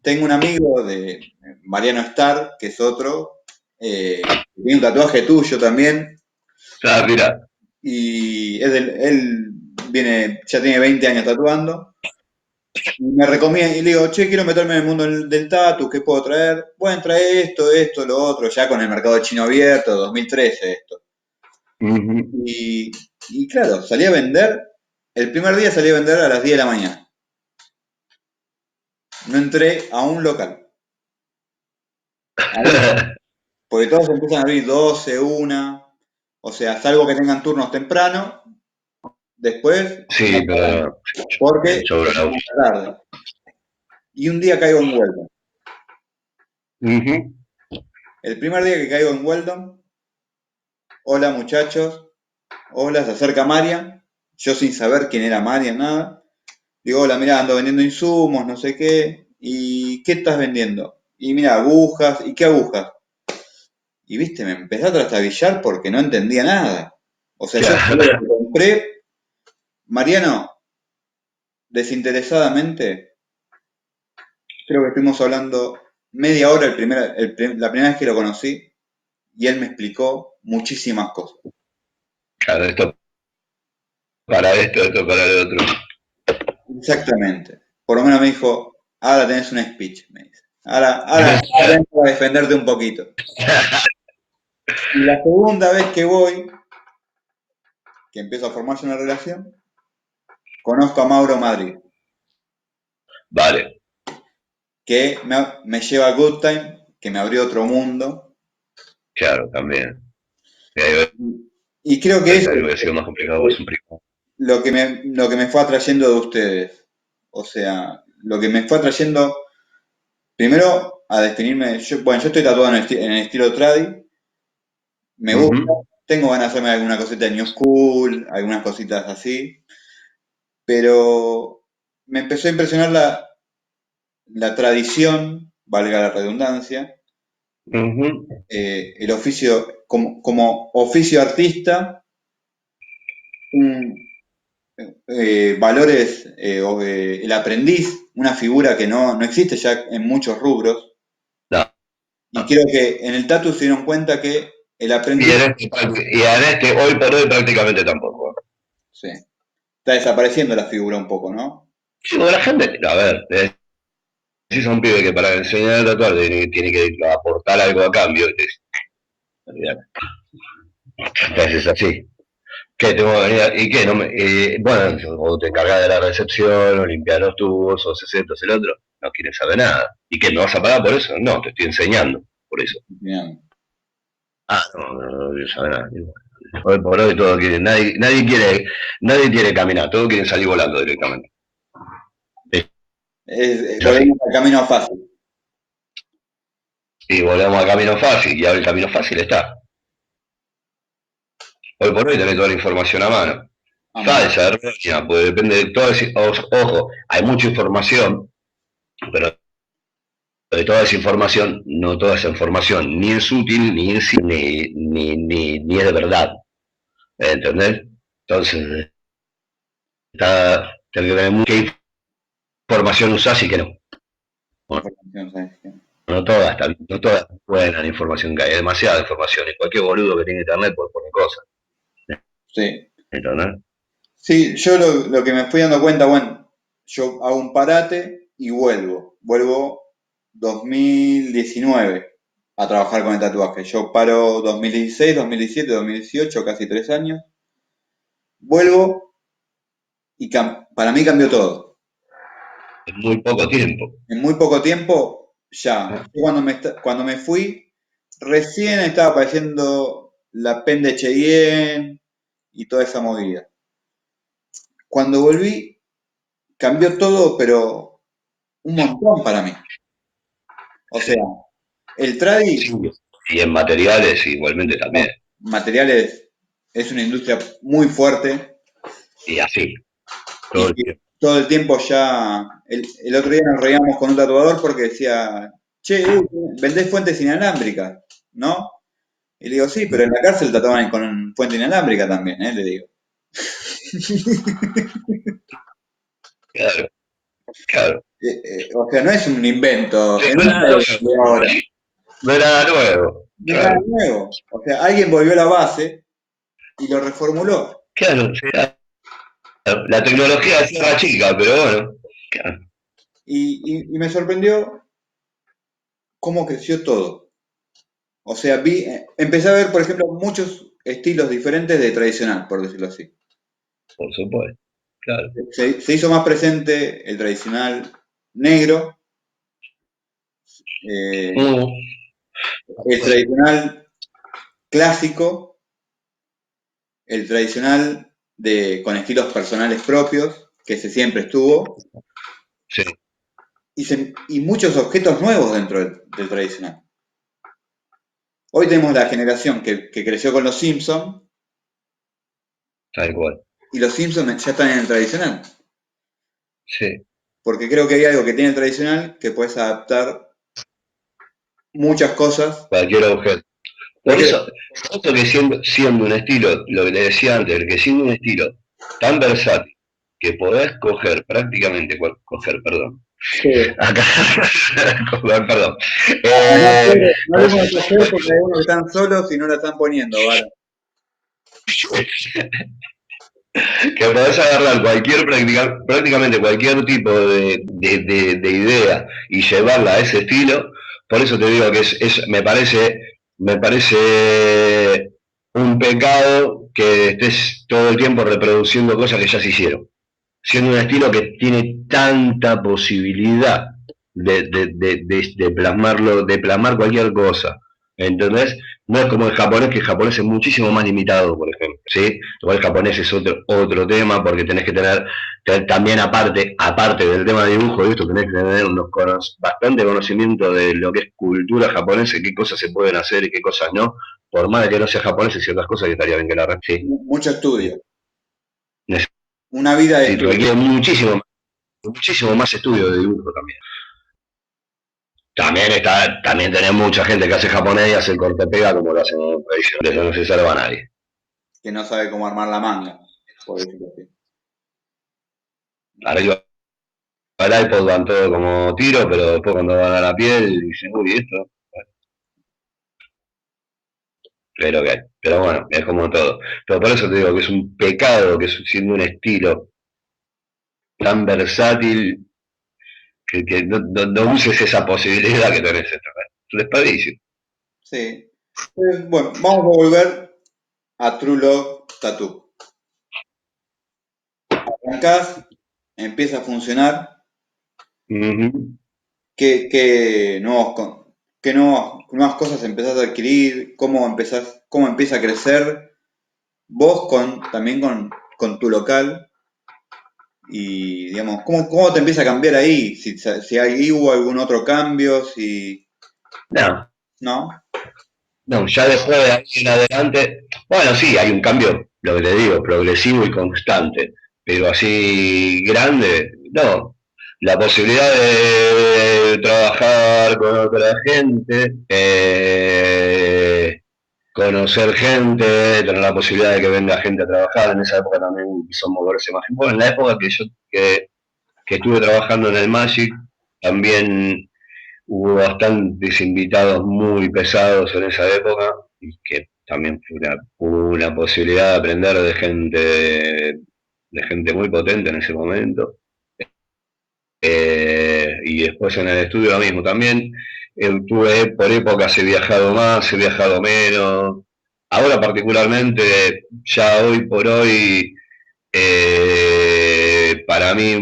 tengo un amigo de Mariano Star, que es otro, que tiene un tatuaje tuyo también, Ah, mira. y él ya tiene 20 años tatuando. Y me recomienda, y le digo, che, quiero meterme en el mundo del tatu, ¿qué puedo traer? Bueno, trae esto, lo otro, ya con el mercado chino abierto, 2013 esto. Ujú. Y, y claro, salí a vender, el primer día salí a vender a las 10 de la mañana. No entré a un local, a uno, porque todos empiezan a abrir 12, 1, o sea, salvo que tengan turnos temprano, Después, Sí, pero porque sobre la... termina tarde. Y un día caigo en Weldon. Ujú. El primer día que caigo en Weldon, hola muchachos, hola, se acerca Marian, yo sin saber quién era Marian, nada. Digo, hola, mira, ando vendiendo insumos, no sé qué. ¿Y qué estás vendiendo? Y mira, agujas. ¿Y qué agujas? Y viste, me empecé a trastabillar porque no entendía nada. O sea, yo Claro, lo que compré, Mariano, desinteresadamente, creo que estuvimos hablando media hora la primera vez que lo conocí y él me explicó muchísimas cosas. claro, esto para el otro. Exactamente. Por lo menos me dijo, ahora tenés un speech, me dice. Ahora tenés para defenderte un poquito. Y la segunda vez que voy, que empiezo a formarse una relación, conozco a Mauro Madrid, Vale, que me lleva a Good Time, que me abrió otro mundo. claro, también. Y ahí Y creo que eso hubiera sido más complicado, pues un primo. lo que me fue atrayendo de ustedes. O sea, lo que me fue atrayendo, primero, a definirme. Bueno, yo estoy tatuado en el estilo tradi, me gusta, Ujú, tengo ganas de hacerme alguna cosita de New School, algunas cositas así, pero me empezó a impresionar la tradición, valga la redundancia, ujú, el oficio, como oficio artista, un, valores, el aprendiz, una figura que no existe ya en muchos rubros, no. y creo que en el tatu se dieron cuenta que el Y aprendiz, en este, hoy por hoy prácticamente tampoco. sí, está desapareciendo la figura un poco, ¿no? Sí, porque la gente, a ver, si es un pibe que para enseñar a tatuar tiene que aportar algo a cambio, entonces es así. ¿Qué tengo que venir? ¿Y qué? No bueno, o te encargas de la recepción, o limpiar los tubos, o se esto, el otro. No quieres saber nada. ¿Y qué? ¿Me vas a pagar por eso? No, te estoy enseñando por eso. Bien. Ah, no, no quiero saber nada. Hoy por hoy todo quiere, nadie quiere caminar, todos quieren salir volando directamente. Es así. Volvemos al camino fácil. Y volvemos al camino fácil, y ahora el camino fácil está. Hoy por hoy tenés toda la información a mano. A mano. Falsa, errónea, pues depende de todo. Ojo, hay mucha información, pero de toda esa información, no toda esa información ni es útil, ni es, ni es de verdad. ¿Entendés? Entonces, tenés que ver qué información usás y qué no. Bueno, Información, ¿sabes qué? no toda es buena la información que hay, hay demasiada información y cualquier boludo que tiene internet puede poner cosas. Sí. ¿Entendés? Sí, yo lo que me fui dando cuenta, bueno, yo hago un parate y vuelvo 2019 a trabajar con el tatuaje. Yo paro 2016, 2017, 2018, casi 3 años. Vuelvo y para mí cambió todo. En muy poco tiempo. En muy poco tiempo, ya. Yo cuando me fui, recién estaba apareciendo la pen de Cheyenne y toda esa movida. Cuando volví, cambió todo, pero un montón para mí. O Sí, sea, el tradi, sí. Y en materiales igualmente también. materiales, es una industria muy fuerte Y así, todo y el que tiempo. todo el tiempo ya. El otro día nos reíamos con un tatuador porque decía, che, vendés fuentes inalámbricas, ¿no? Y le digo, sí, pero en la cárcel tatuaban con fuente inalámbrica también, ¿eh? Le digo. Claro, claro. O sea, no es un invento, Sí, no no es era nada algo de nuevo. ahora, No era nada nuevo. no es nada Claro, nuevo. O sea, alguien volvió a la base y lo reformuló. claro, sí, claro. La tecnología es la chica, pero bueno. Claro, Y me sorprendió cómo creció todo. O sea, empecé a ver, por ejemplo, muchos estilos diferentes de tradicional, por decirlo así. por supuesto. Claro. Se hizo más presente el tradicional negro, eh, Mm, el tradicional clásico, el tradicional con estilos personales propios, que ese siempre estuvo, Sí, y muchos objetos nuevos dentro del tradicional. Hoy tenemos la generación que creció con los Simpsons, tal cual. y los Simpsons ya están en el tradicional. Sí. Porque creo que hay algo que tiene el tradicional que puedes adaptar muchas cosas. Cualquier objeto. Por eso, que siendo un estilo, lo que le decía antes, que siendo un estilo tan versátil, que podés coger prácticamente, perdón. Sí. Acá, perdón. No hablemos de coger porque hay unos que están solos y no la están poniendo, ¿vale? Que podés agarrar prácticamente cualquier tipo de idea y llevarla a ese estilo. Por eso te digo que me parece un pecado que estés todo el tiempo reproduciendo cosas que ya se hicieron, siendo un estilo que tiene tanta posibilidad de plasmarlo, de plasmar cualquier cosa. ¿Entendés? No es como el japonés, que el japonés es muchísimo más limitado, por ejemplo, ¿sí? Igual el japonés es otro tema, porque tenés que tener también aparte del tema de dibujo y esto, tenés que tener bastante conocimiento de lo que es cultura japonesa, qué cosas se pueden hacer y qué cosas no, por más de que no sea japonés, hay ciertas cosas que estaría bien que la red, sí. Mucho estudio. Una vida de estudio. Requiere muchísimo más estudio de dibujo también. También tenés mucha gente que hace japonés y hace el corte-pega como lo hacen en tradicional. Eso no se salva a nadie. Que no sabe cómo armar la manga, por decirlo así. Arriba el iPod van todo como tiro, pero después cuando van a la piel dicen, uy, esto. Pero bueno, es como todo. Pero por eso te digo que es un pecado que siendo un estilo tan versátil que no uses esa posibilidad que tenés. Es un desperdicio. Sí. Bueno, vamos a volver a True Love Tattoo. Arrancás, empieza a funcionar. ¿Qué nuevas cosas empezás a adquirir? ¿Cómo empieza a crecer? Vos también con tu local. Y digamos, ¿cómo te empieza a cambiar ahí? Si ahí hubo algún otro cambio, No, ¿no? no, ya después de ahí en adelante, bueno, sí, hay un cambio, lo que te digo, progresivo y constante, pero así grande, no. La posibilidad de trabajar con otra gente, conocer gente, tener la posibilidad de que venga gente a trabajar, en esa época también empezó a moverse más. Bueno, en la época que estuve trabajando en el Magic, también hubo bastantes invitados muy pesados en esa época y que también fue una posibilidad de aprender de gente muy potente en ese momento. Y después en el estudio lo mismo también. Por épocas he viajado más, he viajado menos. Ahora particularmente, ya hoy por hoy, para mí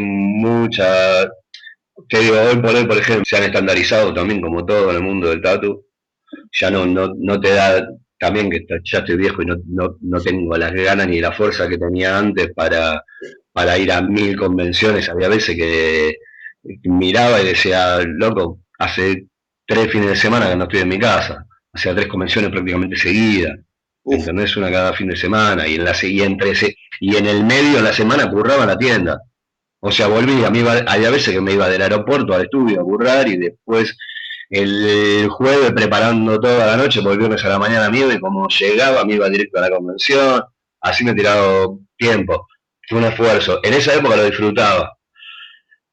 te digo, hoy por hoy, por ejemplo, se han estandarizado también como todo en el mundo del tatu. Ya no te da, también que ya estoy viejo y no tengo las ganas ni la fuerza que tenía antes para ir a 1000 convenciones. Había veces que miraba y decía, loco, hace 3 fines de semana que no estoy en mi casa. Hacía 3 convenciones prácticamente seguidas. ¿Entendés? Una cada fin de semana. Y en el medio de la semana curraba en la tienda. O sea, volvía, había veces que me iba del aeropuerto al estudio a currar y después el jueves preparando toda la noche, por viernes a la mañana mío, y como llegaba me iba directo a la convención, así me he tirado tiempo. Fue un esfuerzo. En esa época lo disfrutaba.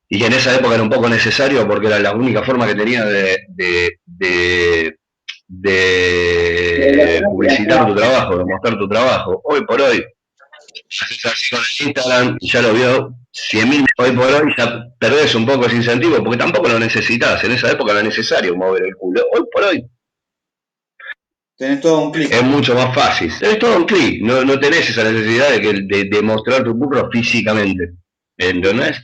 Y en esa época era un poco necesario porque era la única forma que tenía de publicitar tu trabajo, de mostrar tu trabajo. Hoy por hoy, con el Instagram, ya lo vio 100.000, hoy por hoy ya perdés un poco ese incentivo porque tampoco lo necesitas. En esa época era necesario mover el culo. Hoy por hoy tenés todo un clic. es mucho más fácil. Tenés todo un clic, no tenés esa necesidad de mostrar tu curro físicamente. ¿Entendés?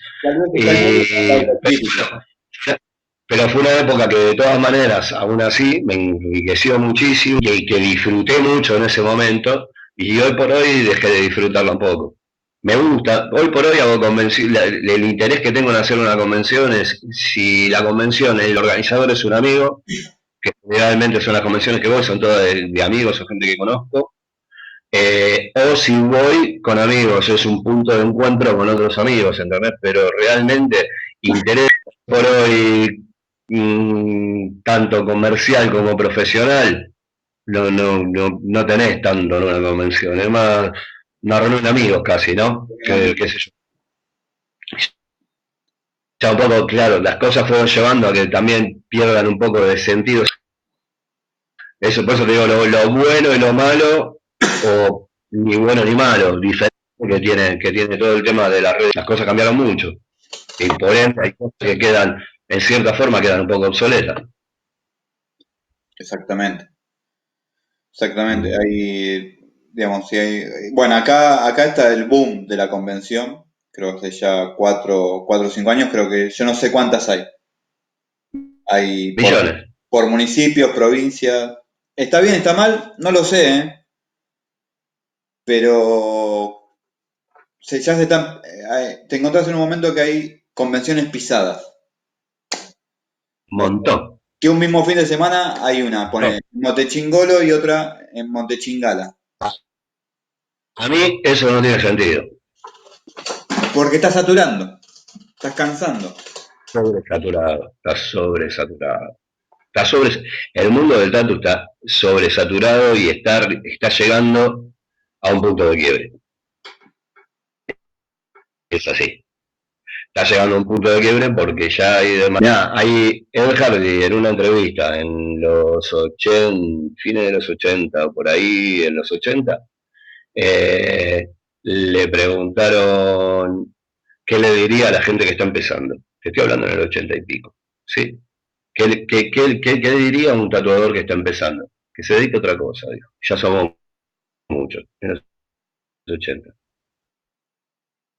Pero fue una época que de todas maneras, aún así, me enriqueció muchísimo y que disfruté mucho en ese momento y hoy por hoy dejé de disfrutarlo un poco. Me gusta. Hoy por hoy hago el interés que tengo en hacer una convención es si la convención, el organizador es un amigo, que generalmente son las convenciones que voy, son todas de amigos o gente que conozco, o si voy con amigos, es un punto de encuentro con otros amigos, ¿entendés? Pero realmente interés por hoy, tanto comercial como profesional, no tenés tanto en una convención, es más una reunión de amigos casi, ¿no? Qué sé yo. Ya un poco, claro, las cosas fueron llevando a que también pierdan un poco de sentido. Eso, por eso te digo, lo bueno y lo malo, o ni bueno ni malo, diferente que tiene todo el tema de las redes. Las cosas cambiaron mucho. Y por ende hay cosas que quedan, en cierta forma, quedan un poco obsoletas. Exactamente, exactamente. Hay, digamos, si hay, bueno, acá está el boom de la convención. Creo que hace ya 4 o 5 años, creo que yo no sé cuántas hay. Hay Millones. por municipios, provincias. ¿Está bien, está mal? No lo sé, ¿eh? Pero ya se están, te encontrás en un momento que hay convenciones pisadas. O sea, Montón. que un mismo fin de semana hay una, pone en Montechingolo y otra en Montechingala. A mí eso no tiene sentido. Porque estás saturando, estás cansando. Sobresaturado. Está sobresaturado. Está sobre, el mundo del tatu está sobresaturado y está llegando a un punto de quiebre. Es así. Está llegando a un punto de quiebre porque ya hay demasiado. Hay Ed Hardy en una entrevista en los 80, fines de los 80 o por ahí en los 80, eh, le preguntaron qué le diría a la gente que está empezando. Que estoy hablando en el 80 y pico. ¿Sí? ¿Qué le diría a un tatuador que está empezando? Que se dedique a otra cosa, dijo. Ya somos muchos, en los 80.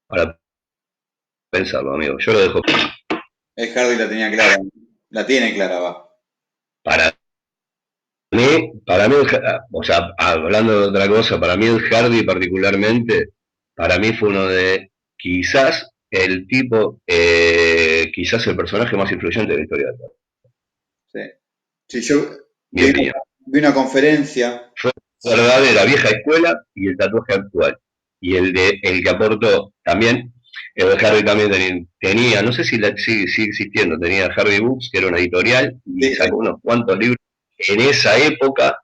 Ahora, pensarlo, amigo. Yo lo dejo El Hardy la tenía clara, la tiene clara, va. para para mí, o sea, hablando de otra cosa, para mí el Hardy particularmente, para mí fue uno de, quizás, el tipo, quizás el personaje más influyente de la historia de la Sí. Sí, yo mi vi, opinión. vi una conferencia, Fue verdadera vieja escuela y el tatuaje actual. Y el que aportó también, el Hardy también tenía, no sé si sigue existiendo, tenía Hardy Books, que era una editorial, y sí, sacó unos cuantos libros en esa época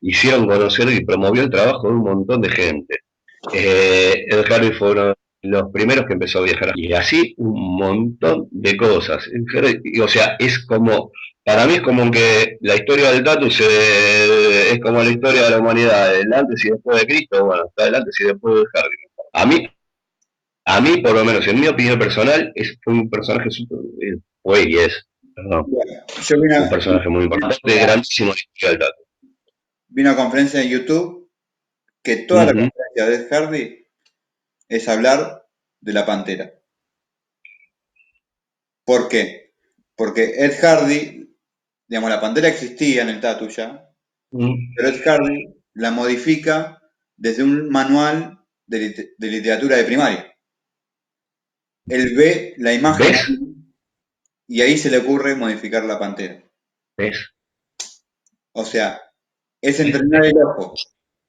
hicieron conocer y promovió el trabajo de un montón de gente. Ed Hardy fue uno de los primeros que empezó a viajar y así un montón de cosas. O sea, es como, para mí es como que la historia del tatu es como la historia de la humanidad, el antes y después de Cristo, bueno, está el antes y después de Hardy. A mí, a mí por lo menos en mi opinión personal, fue un personaje super, fue y es, perdón, bueno, yo un personaje muy importante, grandísimo en la historia del tatu. vi una conferencia en YouTube que toda la Uh -huh. conferencia de Ed Hardy es hablar de la Pantera. ¿Por qué? Porque Ed Hardy, digamos, la Pantera existía en el tatu ya, pero Ed Hardy la modifica desde un manual de literatura de primaria. Él ve la imagen ¿Ves? ahí y ahí se le ocurre modificar la Pantera. ¿Ves? O sea, es entrenar el ojo,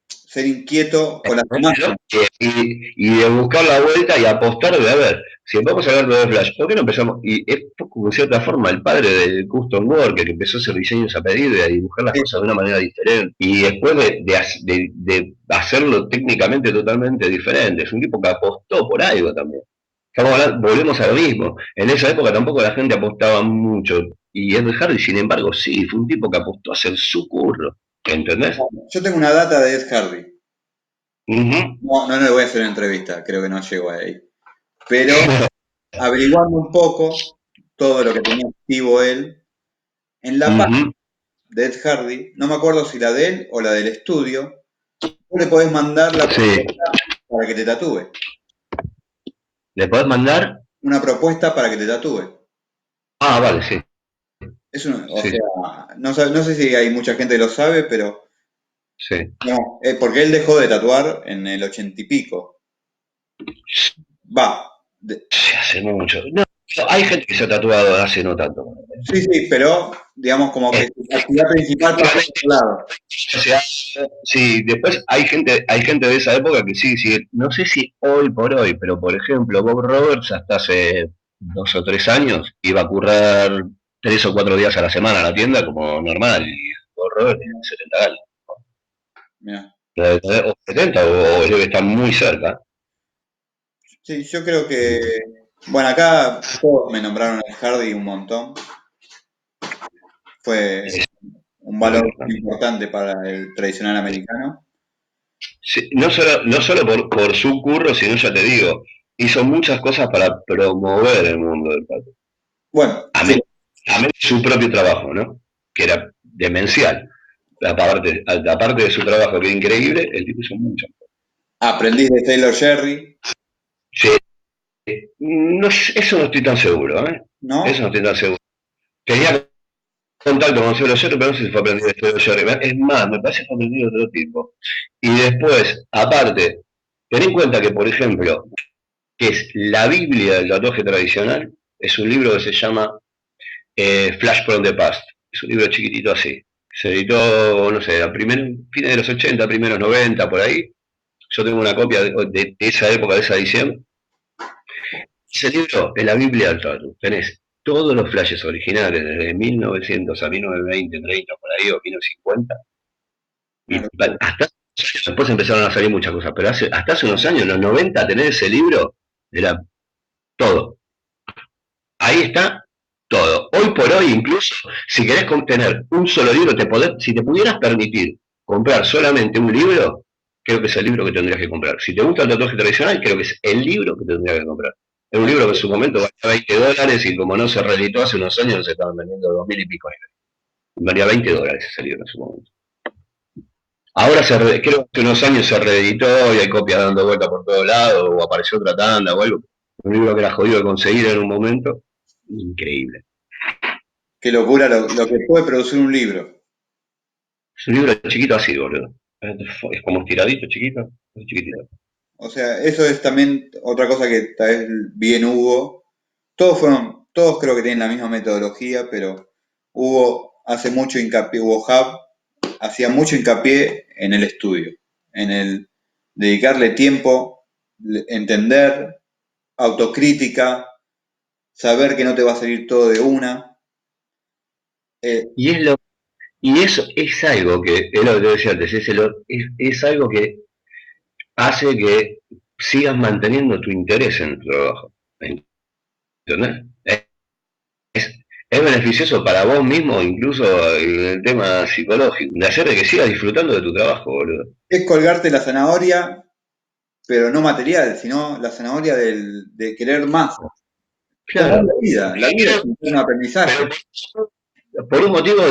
ser inquieto con las imágenes. Y de buscar la vuelta y apostar de a ver, si vamos a hablar de Flash, ¿por qué no empezamos? Y es como en cierta forma el padre del custom worker que empezó a hacer diseños a pedido y a dibujar las cosas de una manera diferente. Y después de hacerlo técnicamente totalmente diferente, es un tipo que apostó por algo también. Volvemos a lo mismo. En esa época tampoco la gente apostaba mucho. Y Ed Hardy, sin embargo, sí, fue un tipo que apostó a hacer su curro. ¿Entendés? Yo tengo una data de Ed Hardy. Uh -huh. No, no le voy a hacer una entrevista, creo que no llego ahí. Pero averiguando un poco todo lo que tenía activo él, en la Uh página -huh. de Ed Hardy, no me acuerdo si la de él o la del estudio, tú le podés mandar la Sí. propuesta para que te tatúe. ¿Le podés mandar? Una propuesta para que te tatúe. Ah, vale, sí. O Sí, sea, no sé si hay mucha gente que lo sabe, pero sí. no, porque él dejó de tatuar en el 80 y pico. Va. Sí, hace mucho. No, hay gente que se ha tatuado hace no tanto. Sí, sí, pero digamos como que su actividad principal pasa por otro lado. O sea, sí, después hay gente de esa época que sí, sí, no sé si hoy por hoy, pero por ejemplo, Bob Roberts hasta hace 2 o 3 años iba a currar 3 o 4 días a la semana a la tienda como normal, y Bob Roberts tiene 70 años, Mira. o 70, o debe estar muy cerca. Sí, yo creo que, bueno, acá todos me nombraron el Hardy un montón. Fue Es un muy valor importante. importante para el tradicional americano. Sí, no solo por su curro, sino ya te digo, hizo muchas cosas para promover el mundo del pato. Bueno, sí, Amén, amén de su propio trabajo, ¿no? Que era demencial. Aparte de su trabajo, que era increíble, el tipo hizo mucho. aprendiz de Taylor Jerry, Sí, no, eso no estoy tan seguro, ¿eh? Eso no ¿no? estoy tan seguro. Tenía contacto con Taylor Jerry, pero no sé si fue aprendido de Taylor Jerry. Es más, me parece que fue aprendido de otro tipo. Y después, aparte, ten en cuenta que, por ejemplo, que es la Biblia del tatuaje tradicional, es un libro que se llama Flash from the Past. Es un libro chiquitito así. Se editó, no sé, a fines de los 80, primeros 90, por ahí. Yo tengo una copia de esa época, de esa edición. Ese libro es la Biblia del tatu. Tenés todos los flashes originales, desde 1900 a 1920, 30, por ahí, o 1950. Una Y locura. hasta después empezaron a salir muchas cosas, pero hasta hace unos años, en los 90, tener ese libro era todo. Ahí está todo. Hoy por hoy, incluso, si querés tener un solo libro, si te pudieras permitir comprar solamente un libro, creo que es el libro que tendrías que comprar. Si te gusta el tatuaje tradicional, creo que es el libro que tendrías que comprar. Es un libro que en su momento valía $20 y como no se reeditó hace unos años, se estaban vendiendo 2000 y pico. Valía $20 ese libro en su momento. Ahora creo que hace unos años se reeditó y hay copias dando vuelta por todos lados, o apareció otra tanda o algo. Un libro que era jodido de conseguir en un momento. Increíble. Qué locura lo que puede producir un libro. Es un libro chiquito así, boludo. Es como estiradito, chiquito, es chiquitito. O sea, eso es también otra cosa que tal vez vi en Hugo. Todos creo que tienen la misma metodología, pero Hugo hace mucho hincapié, Hugo Hub hacía mucho hincapié en el estudio, en el dedicarle tiempo, entender, autocrítica, saber que no te va a salir todo de una. Eh, Y es lo, y eso es algo que, es lo que te decía antes, es algo que hace que sigas manteniendo tu interés en tu trabajo. ¿Entendés? Es beneficioso para vos mismo, incluso en el tema psicológico, de hacer de que sigas disfrutando de tu trabajo, boludo. es colgarte la zanahoria, pero no material, sino la zanahoria de querer más. Como es Claro. la vida es un pleno aprendizaje. Pero por un motivo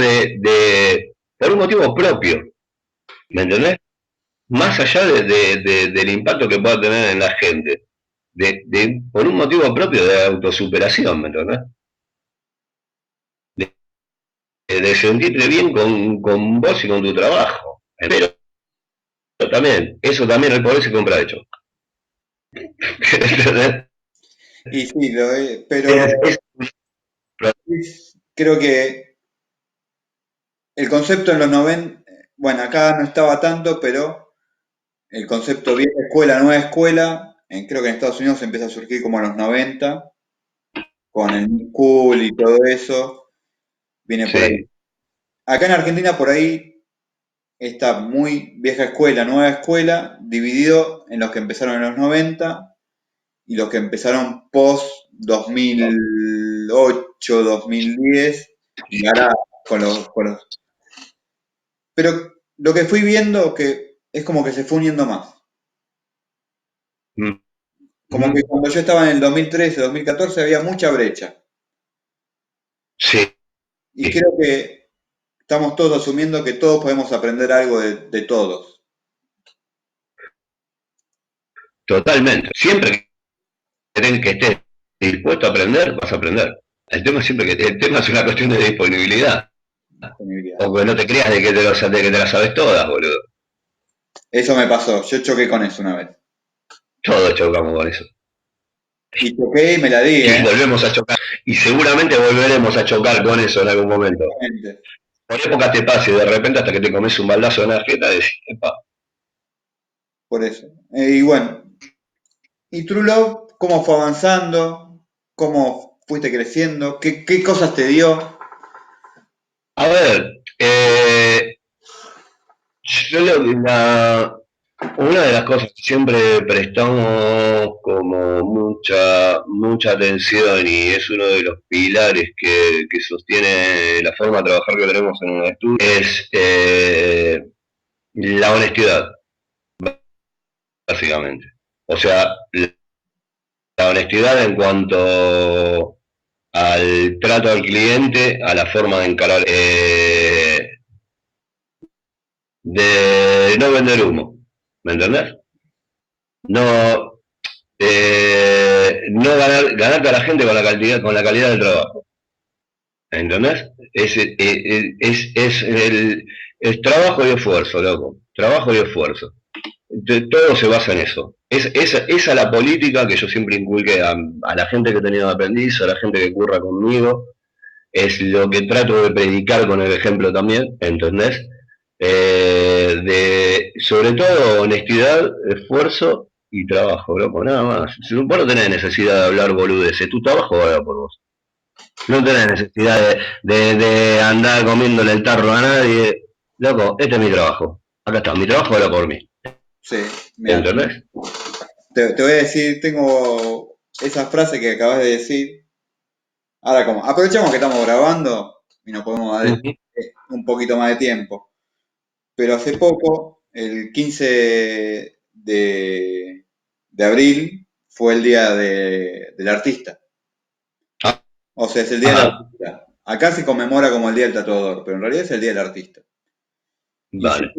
por un motivo propio, ¿me entendés? Más allá del impacto que pueda tener en la gente, por un motivo propio de autosuperación, ¿me entendés? De sentirte bien con vos y con tu trabajo. Pero también, eso también el poder se compra hecho. Y sí, pero es, creo que el concepto en los 90, bueno, acá no estaba tanto, pero el concepto vieja escuela, nueva escuela, creo que en Estados Unidos empieza a surgir como en los 90, con el New School y todo eso, viene por ahí. sí. Acá en Argentina por ahí está muy vieja escuela, nueva escuela, dividido en los que empezaron en los 90 y los que empezaron post 2008, 2010, y ahora con los. Pero lo que fui viendo que es como que se fue uniendo más. Mm, Como que mm, cuando yo estaba en el 2013, 2014 había mucha brecha. sí, Y creo que estamos todos asumiendo que todos podemos aprender algo de todos. totalmente. Siempre que estés dispuesto a aprender, vas a aprender. El tema es una cuestión de disponibilidad. O Disponibilidad. que no te creas de que te las sabes todas, boludo. Eso me pasó, yo choqué con eso una vez. Todos chocamos con eso. Y choqué y me la di, Y volvemos a chocar. Y seguramente volveremos a chocar con eso en algún momento. Exactamente. Por época te pase de repente hasta que te comes un baldazo en la jeta y decís, epa. Por eso. Y bueno, ¿y True Love cómo fue avanzando? ¿Cómo fuiste creciendo? ¿Qué cosas te dio? A ver, yo una de las cosas que siempre prestamos como mucha atención y es uno de los pilares que sostiene la forma de trabajar que tenemos en un estudio es la honestidad, básicamente. O sea, la honestidad en cuanto al trato al cliente, a la forma de encarar, de no vender humo, ¿me entendés? No, no ganarte a la gente con la calidad del trabajo, ¿entendés? Es trabajo y esfuerzo, loco, trabajo y esfuerzo. Todo se basa en eso. Esa la política que yo siempre inculqué a la gente que he tenido de aprendiz, a la gente que curra conmigo, es lo que trato de predicar con el ejemplo también, ¿entendés? Sobre todo honestidad, esfuerzo y trabajo, loco, nada más. Si vos no tenés necesidad de hablar boludeces, tu trabajo va a hablar por vos. No tenés necesidad de andar comiéndole el tarro a nadie. Loco, este es mi trabajo. Acá está, mi trabajo habla por mí. Sí, mira, ¿Entendés? te voy a decir, tengo esa frase que acabas de decir. Ahora, como aprovechamos que estamos grabando y nos podemos dar Uh-huh. un poquito más de tiempo. Pero hace poco, el 15 de abril, fue el día del artista. O sea, es el día del Ajá, artista. Acá se conmemora como el día del tatuador, pero en realidad es el día del artista. Y yo vale.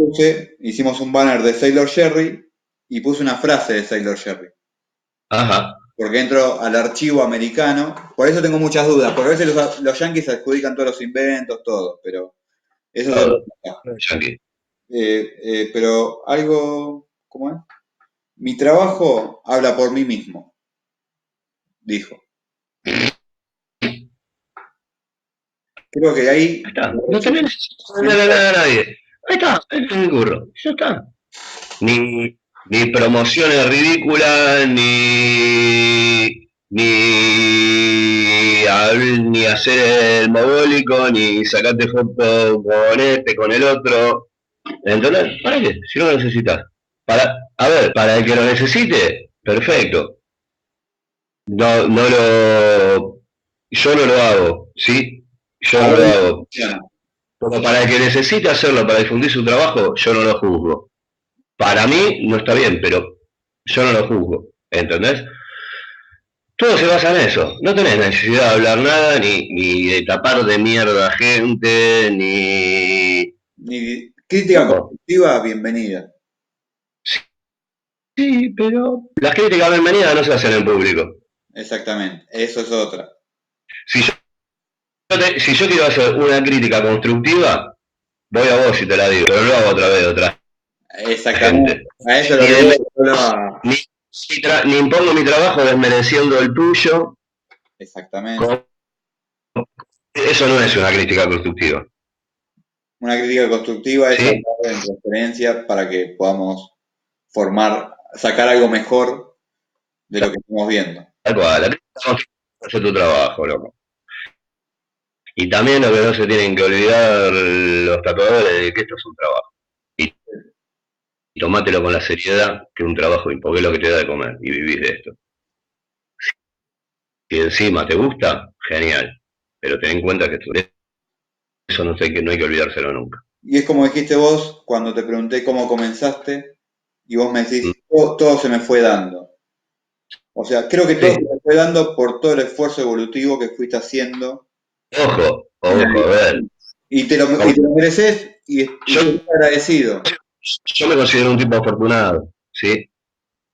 hicimos un banner de Sailor Jerry y puse una frase de Sailor Jerry. Ajá. Porque entro al archivo americano, por eso tengo muchas dudas, porque a veces los yankees adjudican todos los inventos, todo, pero eso es otra Todo. cosa. Yankee. Pero algo, ¿cómo es? Mi trabajo habla por mí mismo, dijo. Creo que Ahí ahí está. No tenés necesidad de nada a nadie. Ahí está. Este es mi curro. Ya está. Ni, ni promociones ridículas, ni hacer el mogólico, ni sacarte fotos con este, con el otro. ¿Entendés? ¿Para qué? Si no lo necesitas. A ver, para el que lo necesite, perfecto. No, yo no lo hago, ¿sí? Yo a no ver, lo hago. funciona. Pero para el que necesite hacerlo para difundir su trabajo, yo no lo juzgo. Para mí no está bien, pero yo no lo juzgo, ¿entendés? Todo se basa en eso. No tenés necesidad de hablar nada, ni de tapar de mierda a gente, ni... Ni crítica Loco, constructiva, bienvenida. sí, pero las críticas bienvenidas no se hacen en público. Exactamente, eso es otra. Si yo, si yo quiero hacer una crítica constructiva, voy a vos y te la digo, pero no lo hago otra vez de otra Exactamente. gente. A eso es Ni, lo que de, yo hablaba. ni, ni impongo mi trabajo desmereciendo el tuyo. Exactamente. Eso no es una crítica constructiva. Una crítica constructiva es ¿Sí? hablar en transferencia para que podamos formar, sacar algo mejor de lo que estamos viendo. Tal cual. La crítica constructiva es hacer tu trabajo, loco. Y también lo que no se tienen que olvidar los tatuadores de que esto es un trabajo. Y tomátelo con la seriedad que es un trabajo, porque es lo que te da de comer y vivir de esto. Si encima te gusta, genial. Pero ten en cuenta que eso no, sé, que no hay que olvidárselo nunca. Y es como dijiste vos cuando te pregunté cómo comenzaste y vos me Mm. decís, todo se me fue dando. O sea, creo que todo se Sí, me fue dando por todo el esfuerzo evolutivo que fuiste haciendo en la ojo, a vida. ver. Y te lo mereces y Yo, estoy agradecido. yo me considero un tipo afortunado, ¿sí?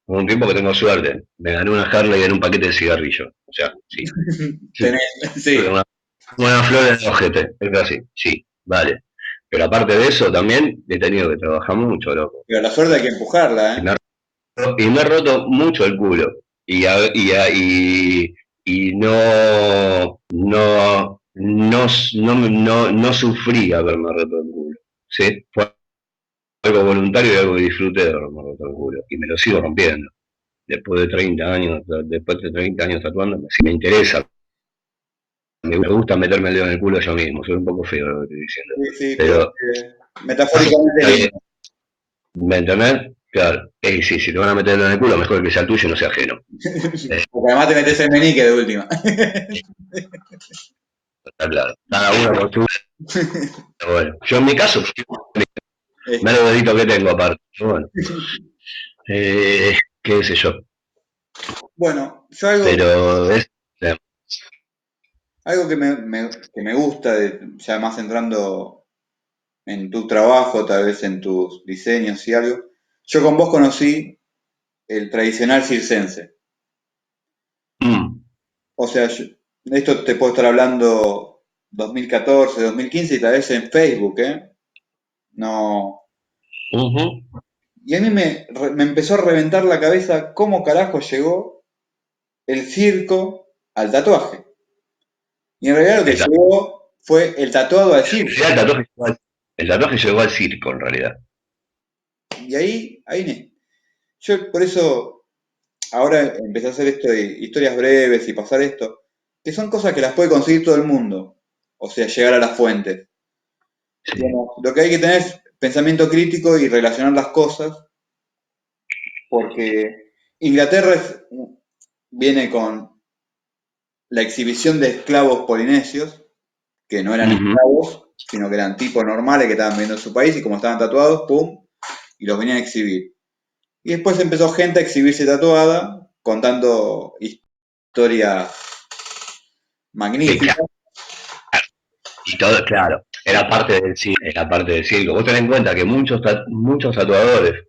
Un tipo que tengo suerte. Me gané una Harley en un paquete de cigarrillos. O sea, sí. Tenés, sí. Una flor en el ojete, es así, sí, vale. Pero aparte de eso, también he tenido que trabajar mucho, loco. Pero la suerte hay que empujarla, Y ¿eh? y me he roto mucho el culo. Y no sufrí haberme roto el culo. ¿Sí? Fue algo voluntario y algo que disfruté de haberme roto el culo. Y me lo sigo rompiendo. Después de 30 años tatuando, si me interesa, me gusta meterme el dedo en el culo yo mismo. Soy un poco feo lo que estoy diciendo. Sí, sí, pero Pero, metafóricamente lindo. ¿me entendés? Claro. Sí, si te van a meter el dedo en el culo, mejor que sea tuyo y no sea ajeno. Porque además te metes el menique de última. Está claro. Cada uno con su. Bueno, yo en mi caso, me Este, los deditos que tengo aparte. Bueno, qué sé yo. bueno, yo Pero es. algo que me gusta, ya más entrando en tu trabajo, tal vez en tus diseños y algo, yo con vos conocí el tradicional circense. Mm, O sea, de esto te puedo estar hablando 2014, 2015 y tal vez en Facebook, ¿eh? No. ujú, Y a mí me empezó a reventar la cabeza cómo carajo llegó el circo al tatuaje. Y en realidad lo que el, llegó fue el tatuado al circo. el tatuaje llegó al circo en realidad. Y yo por eso ahora empecé a hacer esto de historias breves y pasar esto, que son cosas que las puede conseguir todo el mundo. O sea, llegar a las fuentes. Sí. Digamos, lo que hay que tener es pensamiento crítico y relacionar las cosas, porque Inglaterra viene con la exhibición de esclavos polinesios, que no eran Ujú, esclavos, sino que eran tipos normales que estaban viviendo en su país y como estaban tatuados, ¡pum! Y los venían a exhibir. Y después empezó gente a exhibirse tatuada, contando historias sí, claro. magníficas. Y todo, claro, era parte del circo. Vos tenés en cuenta que muchos tatuadores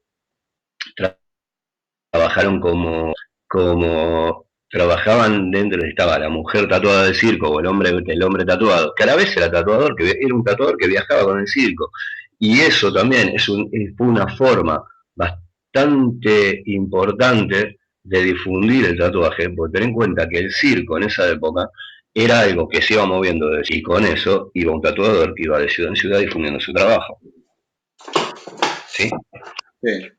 trabajaron como trabajaban dentro, estaba la mujer tatuada del circo o el hombre tatuado, que a la vez era un tatuador que viajaba con el circo. Y eso también fue una forma bastante importante de difundir el tatuaje, porque ten en cuenta que el circo en esa época era algo que se iba moviendo y con eso iba un tatuador que iba de ciudad en ciudad difundiendo su trabajo. ¿Sí? Sí,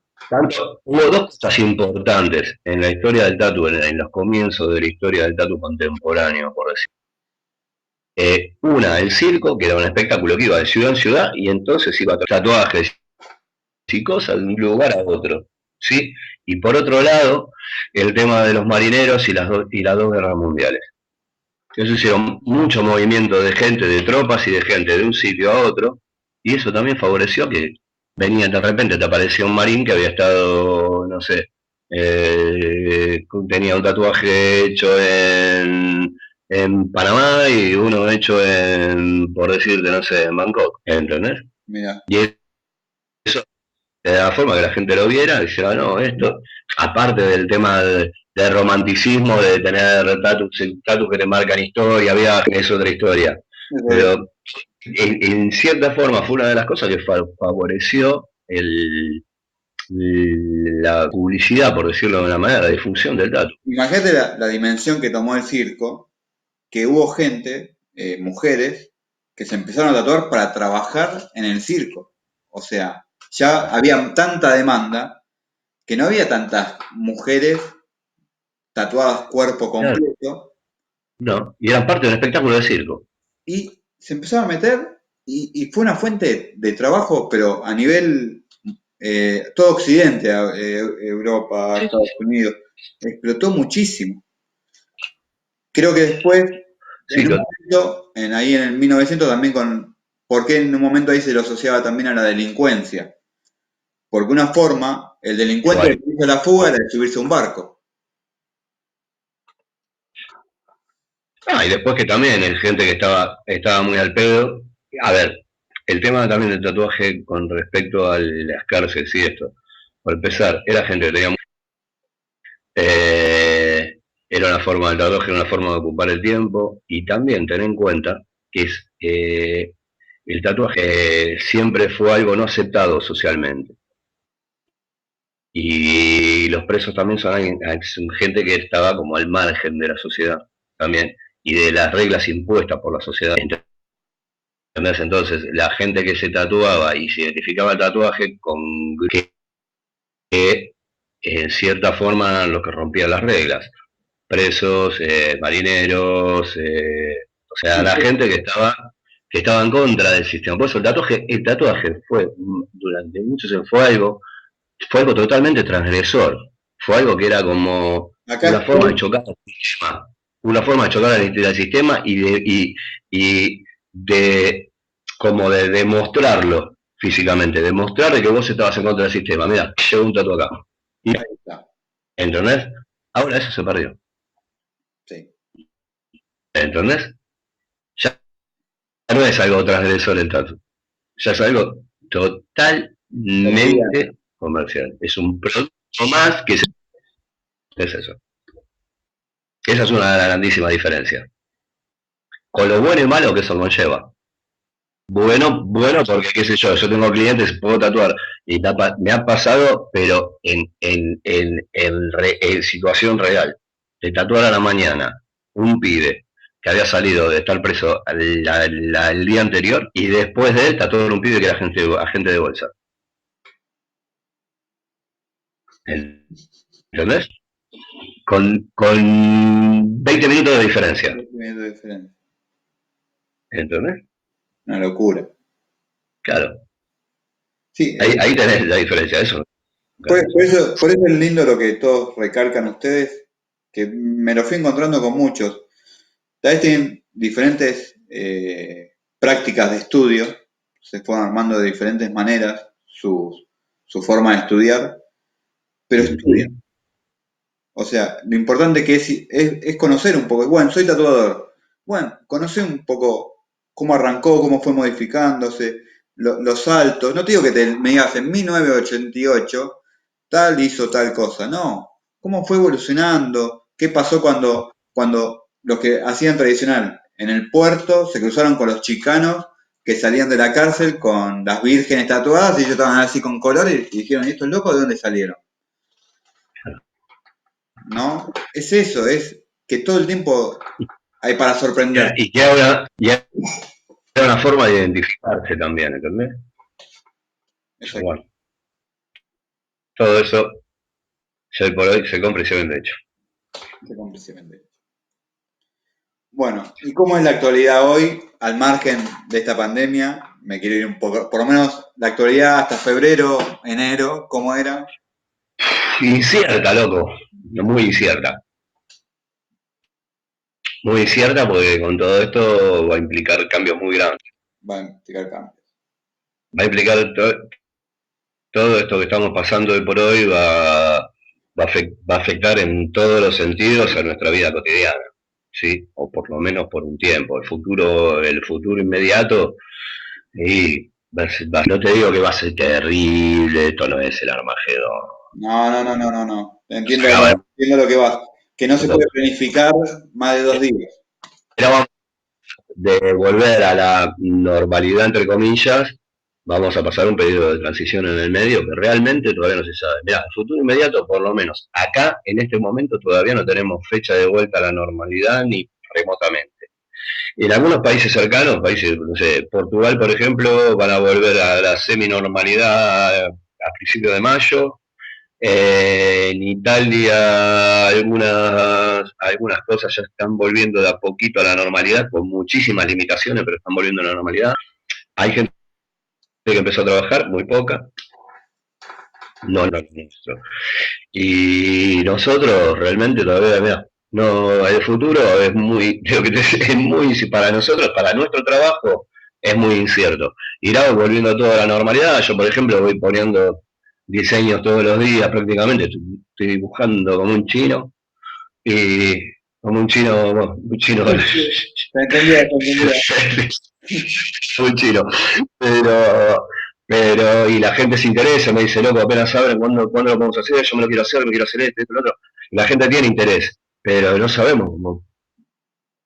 Hubo dos cosas importantes en la historia del tatu, en los comienzos de la historia del tatu contemporáneo, por decir. Una, el circo, que era un espectáculo que iba de ciudad en ciudad y entonces iba a tatuajes y cosas de un lugar a otro. ¿Sí? Y por otro lado, el tema de los marineros y las dos guerras mundiales. Eso hicieron mucho movimiento de gente, de tropas y de gente de un sitio a otro, y eso también favoreció que venía de repente, te aparecía un marín que había estado, no sé, tenía un tatuaje hecho en Panamá y uno hecho por decirte, no sé, en Bangkok, ¿entendés? mira. Y eso, de la forma que la gente lo viera, decía, no, esto, aparte del tema del romanticismo, de tener tatus que te marcan historia, viajes, es otra historia. Pero en cierta forma fue una de las cosas que favoreció la publicidad, por decirlo de una manera, la difusión del tatu. Imagínate la dimensión que tomó el circo, que hubo gente, mujeres, que se empezaron a tatuar para trabajar en el circo. O sea, ya había tanta demanda que no había tantas mujeres tatuadas cuerpo Claro, completo no, y eran parte de un espectáculo de circo. y se empezaron a meter y fue una fuente de trabajo, pero a nivel todo Occidente, Europa, Sí, Estados Unidos, explotó muchísimo. Creo que después, sí, en un momento, ahí en el 1900 también porque en un momento ahí se lo asociaba también a la delincuencia, porque una forma, el delincuente igual. que hizo la fuga era de subirse a un barco. Y después que también hay gente que estaba muy al pedo. A ver, el tema también del tatuaje con respecto a las cárceles y esto. Por empezar, era gente que tenía era una forma del tatuaje, era una forma de ocupar el tiempo. Y también ten en cuenta que el tatuaje siempre fue algo no aceptado socialmente. Y los presos también son gente que estaba como al margen de la sociedad también y de las reglas impuestas por la sociedad. ¿Entendés? Entonces, la gente que se tatuaba y se identificaba el tatuaje con que en cierta forma eran los que rompían las reglas. Presos, marineros, o sea, la gente que estaba en contra del sistema. Por eso el tatuaje fue, durante muchos años, fue algo totalmente transgresor. Fue algo que era como Acá una forma de estoy. chocar al sistema. Una forma de chocar al sistema y de como de demostrarlo físicamente, demostrar que vos estabas en contra del sistema. Mira, llevo un tatu acá. Y, Ahí está. ¿entendés? Ahora eso se perdió. Sí. ¿Entendés? Ya no es algo transgresor el tatu. Ya es algo Cotidiano. totalmente comercial. Es un producto más que es eso. Esa es una grandísima diferencia. Con lo bueno y malo que eso conlleva. Bueno, porque qué sé yo tengo clientes, puedo tatuar, y me ha pasado, pero en situación real. De tatuar a la mañana un pibe que había salido de estar preso el día anterior y después de él tatuar un pibe que era agente de bolsa. ¿Entendés? Con 20 minutos de diferencia. ¿Entendés? Una locura. Claro. Sí, Ahí tenés la diferencia, eso. por eso es lindo lo que todos recalcan ustedes, que me lo fui encontrando con muchos. Tal vez tienen diferentes prácticas de estudio, se fueron armando de diferentes maneras su forma de estudiar, pero estudian. O sea, lo importante que es conocer un poco. Bueno, soy tatuador. Bueno, conocer un poco cómo arrancó, cómo fue modificándose, los saltos. No te digo que me digas en 1988 tal hizo tal cosa. No. ¿Cómo fue evolucionando? ¿Qué pasó cuando los que hacían tradicional en el puerto se cruzaron con los chicanos que salían de la cárcel con las vírgenes tatuadas y ellos estaban así con colores y dijeron, ¿y estos locos de dónde salieron? ¿No? Es eso, es que todo el tiempo hay para sorprender. Y que ahora ya es una forma de identificarse también, ¿entendés? Eso, Exacto, bueno, todo eso hoy por hoy se compra y se vende hecho. completamente. Bueno, ¿y cómo es la actualidad hoy, al margen de esta pandemia? Me quiero ir un poco, por lo menos la actualidad hasta febrero, enero, ¿cómo era? Incierta, loco, muy incierta. Muy incierta porque con todo esto va a implicar cambios muy grandes. Va a implicar cambios. Va a implicar todo esto que estamos pasando hoy por hoy va a afectar en todos los sentidos a nuestra vida cotidiana, ¿sí? O por lo menos por un tiempo. El futuro inmediato, y no te digo que va a ser terrible, esto no es el Armagedón. No, no, no, no, no, no. Se acaba Entiendo lo que vas. Que no se puede el planificar más de 2 días. Pero vamos de volver a la normalidad, entre comillas, vamos a pasar un periodo de transición en el medio que realmente todavía no se sabe. Mirá, el futuro inmediato, por lo menos acá, en este momento, todavía no tenemos fecha de vuelta a la normalidad ni remotamente. En algunos países cercanos, países, no sé, Portugal, por ejemplo, van a volver a la semi-normalidad a principios de mayo. En Italia algunas cosas ya están volviendo de a poquito a la normalidad, con muchísimas limitaciones, pero están volviendo a la normalidad. Hay gente que empezó a trabajar, muy poca, no nuestro. Y nosotros realmente todavía, mira, no, el futuro es muy, es muy, para nosotros, para nuestro trabajo, es muy incierto. Irá volviendo todo a la normalidad. Yo, por ejemplo, voy poniendo diseños todos los días prácticamente, estoy dibujando como un chino, y como un chino, bueno, un chino, Te entendía, te entendía. un chino, pero, y la gente se interesa, me dice, loco, apenas saben cuándo lo podemos hacer, yo me lo quiero hacer, me quiero hacer esto, lo otro. Y la gente tiene interés, pero no sabemos cómo. O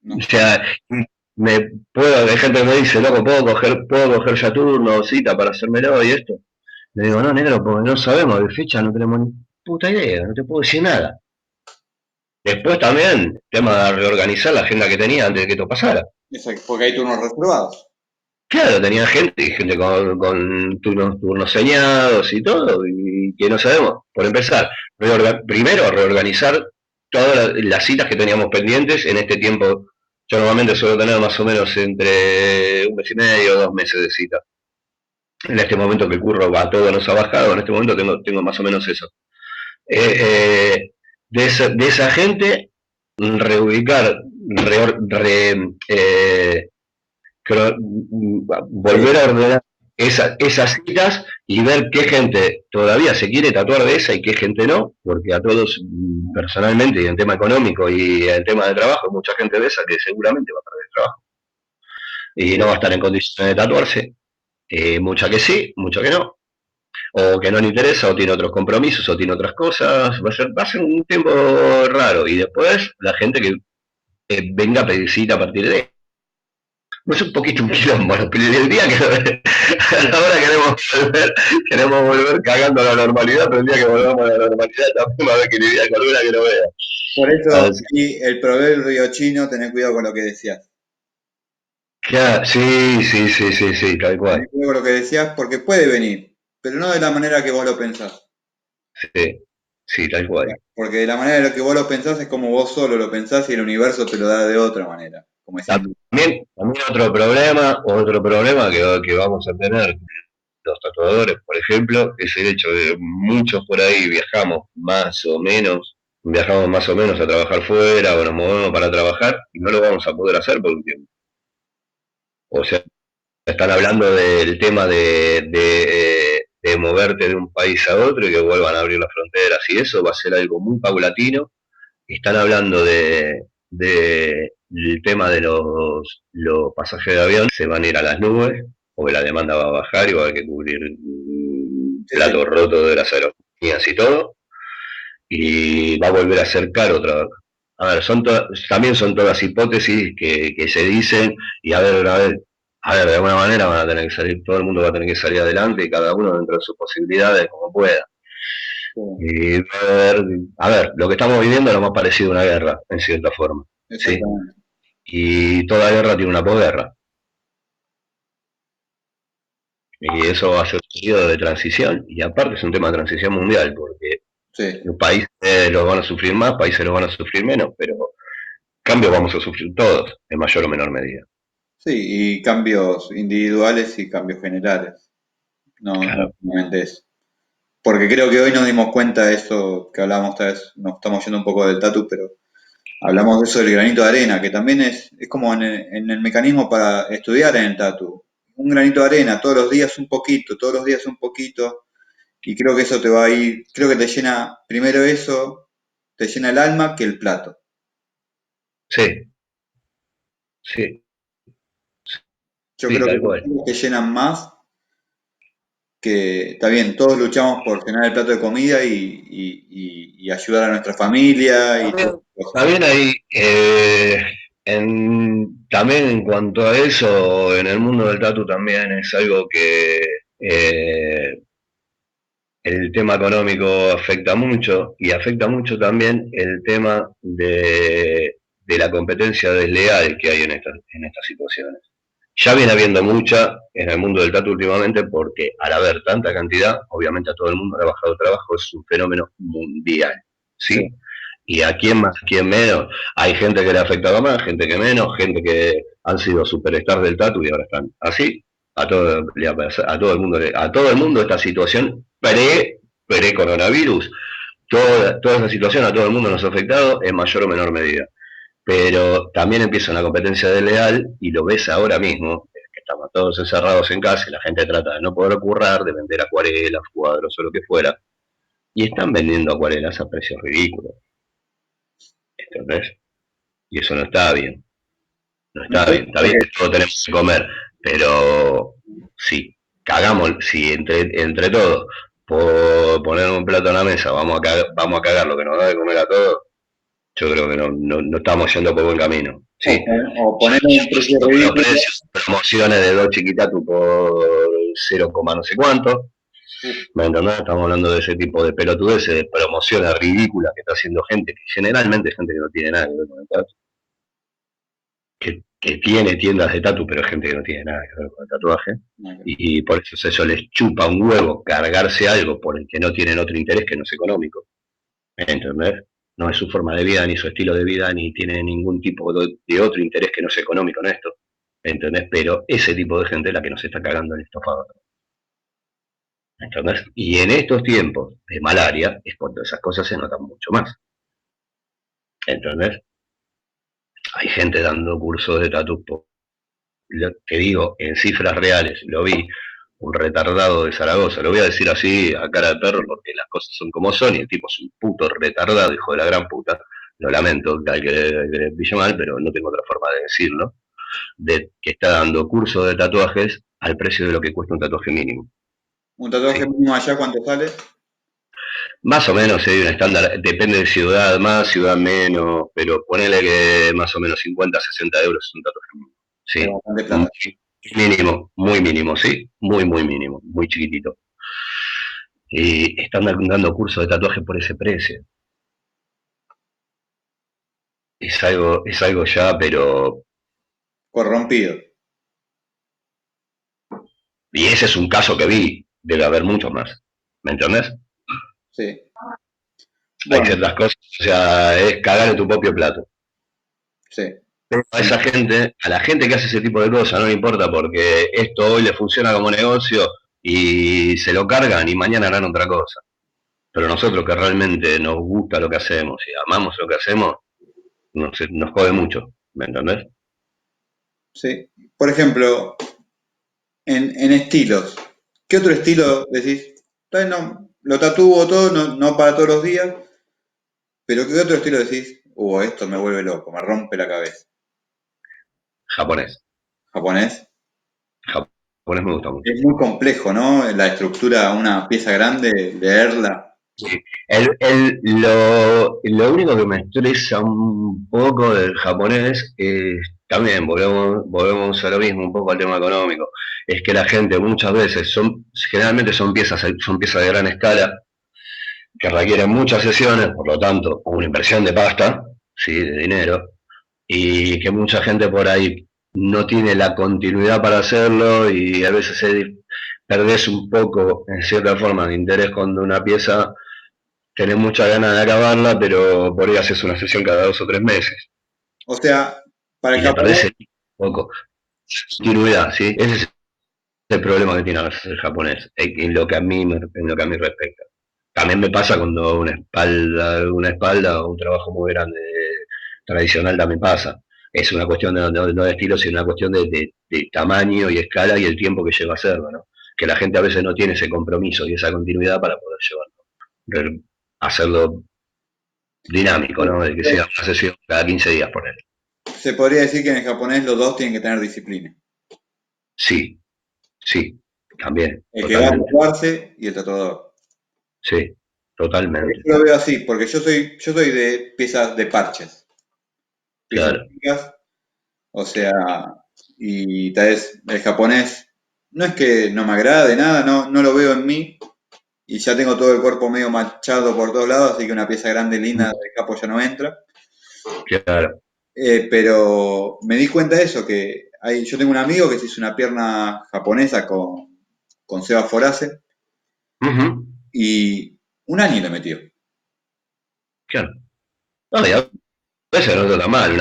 No. sea, hay gente que me dice, loco, puedo coger ya turno o cita para hacérmelo y esto. Le digo, no, negro, porque no sabemos de fecha, no tenemos ni. puta idea, no te puedo decir nada. Después también, tema de reorganizar la agenda que tenía antes de que esto pasara. Exacto, porque hay turnos reservados. Claro, tenía gente, y gente con turnos señados y todo, y que no sabemos. Por empezar, primero reorganizar todas las citas que teníamos pendientes en este tiempo. Yo normalmente suelo tener más o menos entre un mes y medio o 2 meses de cita. En este momento que el curro va todo nos ha bajado, en este momento tengo más o menos eso. Eh, eh, de esa gente, reubicar, re, re, volver a ordenar esas citas y ver qué gente todavía se quiere tatuar de esa y qué gente no, porque a todos personalmente y en tema económico y en tema de trabajo, hay mucha gente de esa que seguramente va a perder el trabajo y no va a estar en condiciones de tatuarse, mucha que sí, mucha que no, o que no le interesa, o tiene otros compromisos, o tiene otras cosas, va a ser un tiempo raro, y después la gente que venga a pedir cita a partir de no es un poquito un quilombo, pero el día que ahora queremos volver cagando a la normalidad, pero el día que volvamos a la normalidad también va a haber que lidiar con una que no vea. Por eso, Así y el proverbio chino, tener cuidado con lo que decías. que, sí, sí, sí, sí, sí, tal Tener cual. cuidado con lo que decías porque puede venir, pero no de la manera que vos lo pensás. Sí, sí, tal cual. Porque de la manera de lo que vos lo pensás es como vos solo lo pensás y el universo te lo da de otra manera. Como diciendo, También otro problema que vamos a tener los tatuadores, por ejemplo, es el hecho de muchos por ahí viajamos más o menos a trabajar fuera o nos movemos para trabajar y no lo vamos a poder hacer por un tiempo. O sea, están hablando del tema de moverte de un país a otro y que vuelvan a abrir las fronteras y eso va a ser algo muy paulatino. Están hablando del tema de los pasajes de avión, se van a ir a las nubes, porque la demanda va a bajar y va a haber que cubrir sí, platos sí, rotos de las aerolíneas y todo, y va a volver a ser caro trabajar. A ver, también son todas hipótesis que se dicen, y a ver, de alguna manera van a tener que salir, todo el mundo va a tener que salir adelante y cada uno dentro de sus posibilidades como pueda. sí, Y a ver, lo que estamos viviendo es lo más parecido a una guerra, en cierta forma, ¿sí? exactamente. Y toda guerra tiene una posguerra. Y eso va a ser un periodo de transición, y aparte es un tema de transición mundial, porque Sí, los países los van a sufrir más, países los van a sufrir menos, pero cambios vamos a sufrir todos, en mayor o menor medida. sí, y cambios individuales y cambios generales. No, no Claro. solamente eso. Porque creo que hoy nos dimos cuenta de eso que hablábamos esta vez, nos estamos yendo un poco del tatu, pero hablamos de eso del granito de arena, que también es como en el mecanismo para estudiar en el tatu. Un granito de arena, todos los días un poquito, todos los días un poquito, y creo que eso te va a ir, creo que te llena, primero eso, te llena el alma que el plato. Sí, sí, Yo sí, creo que tal son cual. cosas que llenan más que, está bien, todos luchamos por llenar el plato de comida y ayudar a nuestra familia y todas También, esas cosas. también hay, también en cuanto a eso, en el mundo del tatu también es algo que el tema económico afecta mucho y afecta mucho también el tema de la competencia desleal que hay en estas situaciones. Ya viene habiendo mucha en el mundo del tatu últimamente porque al haber tanta cantidad, obviamente a todo el mundo le ha bajado el trabajo, es un fenómeno mundial, Sí, ¿sí? Y a quién más, a quién menos. Hay gente que le ha afectado más, gente que menos, gente que han sido superstars del tatu y ahora están así. A todo el mundo esta situación pre-coronavirus, toda esa situación a todo el mundo nos ha afectado en mayor o menor medida. Pero también empieza una competencia desleal y lo ves ahora mismo, que estamos todos encerrados en casa y la gente trata de no poder currar, de vender acuarelas, cuadros o lo que fuera, y están vendiendo acuarelas a precios ridículos, ¿entendés? Y eso no está bien, no no está sé, bien, está bien porque que todos tenemos que comer, pero si cagamos, si entre todos, por poner un plato en la mesa, vamos a cagar lo que nos da de comer a todos, yo creo que no estamos yendo por buen camino, o, ¿sí? o poner un precio Los ridículo, precios, promociones de dos chiquitatu por 0, no sé cuánto, ¿Me entendés? Estamos hablando de ese tipo de pelotudeces, de promociones ridículas que está haciendo gente, que generalmente es gente que no tiene nada que ver con el tatu, que tiene tiendas de tatu, pero es gente que no tiene nada que ver con el tatuaje, y por eso les chupa un huevo cargarse algo por el que no tienen otro interés que no es económico. ¿Me entendés? No es su forma de vida, ni su estilo de vida, ni tiene ningún tipo de otro interés que no sea económico en esto. ¿Me entendés? Pero ese tipo de gente es la que nos está cagando el estofado. ¿Entendés? Y en estos tiempos de malaria es cuando esas cosas se notan mucho más. ¿Entendés? Hay gente dando cursos de tatu, te digo, en cifras reales, lo vi, un retardado de Zaragoza, lo voy a decir así a cara de perro porque las cosas son como son y el tipo es un puto retardado, hijo de la gran puta, lo lamento, que hay que le pille mal, pero no tengo otra forma de decirlo, de que está dando cursos de tatuajes al precio de lo que cuesta un tatuaje mínimo. ¿Un tatuaje Sí. mínimo allá cuánto sale? Más o menos hay un estándar, depende de ciudad más, ciudad menos, pero ponele que más o menos 50, 60 euros es un tatuaje mínimo. Es Sí, bastante plata. mínimo, muy mínimo, sí, muy, muy mínimo, muy chiquitito. Y están dando cursos de tatuaje por ese precio. Es algo ya, pero... Corrompido. Y ese es un caso que vi, debe haber mucho más. ¿Me entendés? Sí. Hay Bueno, ciertas cosas, o sea, es cagar en tu propio plato. sí. A esa gente, a la gente que hace ese tipo de cosas, no le importa porque esto hoy le funciona como negocio y se lo cargan y mañana harán otra cosa. Pero nosotros que realmente nos gusta lo que hacemos y amamos lo que hacemos, nos jode mucho, ¿me entendés? Sí. Por ejemplo, en estilos, ¿qué otro estilo decís? No, lo tatúo todo, no, no para todos los días, pero ¿qué otro estilo decís? Esto me vuelve loco, me rompe la cabeza. Japonés. Japonés. Japonés me gusta mucho. Es muy complejo, ¿no? La estructura, una pieza grande, leerla. Sí. Lo único que me estresa un poco del japonés es, también volvemos a lo mismo, un poco al tema económico, es que la gente muchas veces generalmente son piezas de gran escala que requieren muchas sesiones, por lo tanto, una inversión de pasta, sí, de dinero, y que mucha gente por ahí no tiene la continuidad para hacerlo y a veces perdés un poco, en cierta forma, de interés cuando una pieza tenés muchas ganas de acabarla, pero por ahí haces una sesión cada 2 o 3 meses. O sea, para el Y le japonés, perdés un poco continuidad, ¿sí? Ese es el problema que tiene a veces el japonés, en lo que a mí, en lo que a mí respecta. También me pasa cuando una espalda o un trabajo muy grande tradicional también pasa. Es una cuestión no de estilo, sino una cuestión de tamaño y escala y el tiempo que lleva a hacerlo, ¿no? Que la gente a veces no tiene ese compromiso y esa continuidad para poder llevarlo, hacerlo dinámico, ¿no? De que sea una sesión cada 15 días, por él. se podría decir que en el japonés los dos tienen que tener disciplina. Sí, sí, también, El que va a totalmente. tatuarse y el tatuador. Sí, Yo totalmente. lo veo así, porque yo soy de piezas de parches, piezas Claro. chicas, o sea, y tal vez el japonés no es que no me agrade nada, no, no lo veo en mí, y ya tengo todo el cuerpo medio manchado por todos lados, así que una pieza grande y linda de capo ya no entra. Claro. Pero me di cuenta de eso, que yo tengo un amigo que se hizo una pierna japonesa con Seba Forase Uh-huh. y un año le metió. Claro. No, y a veces no está mal.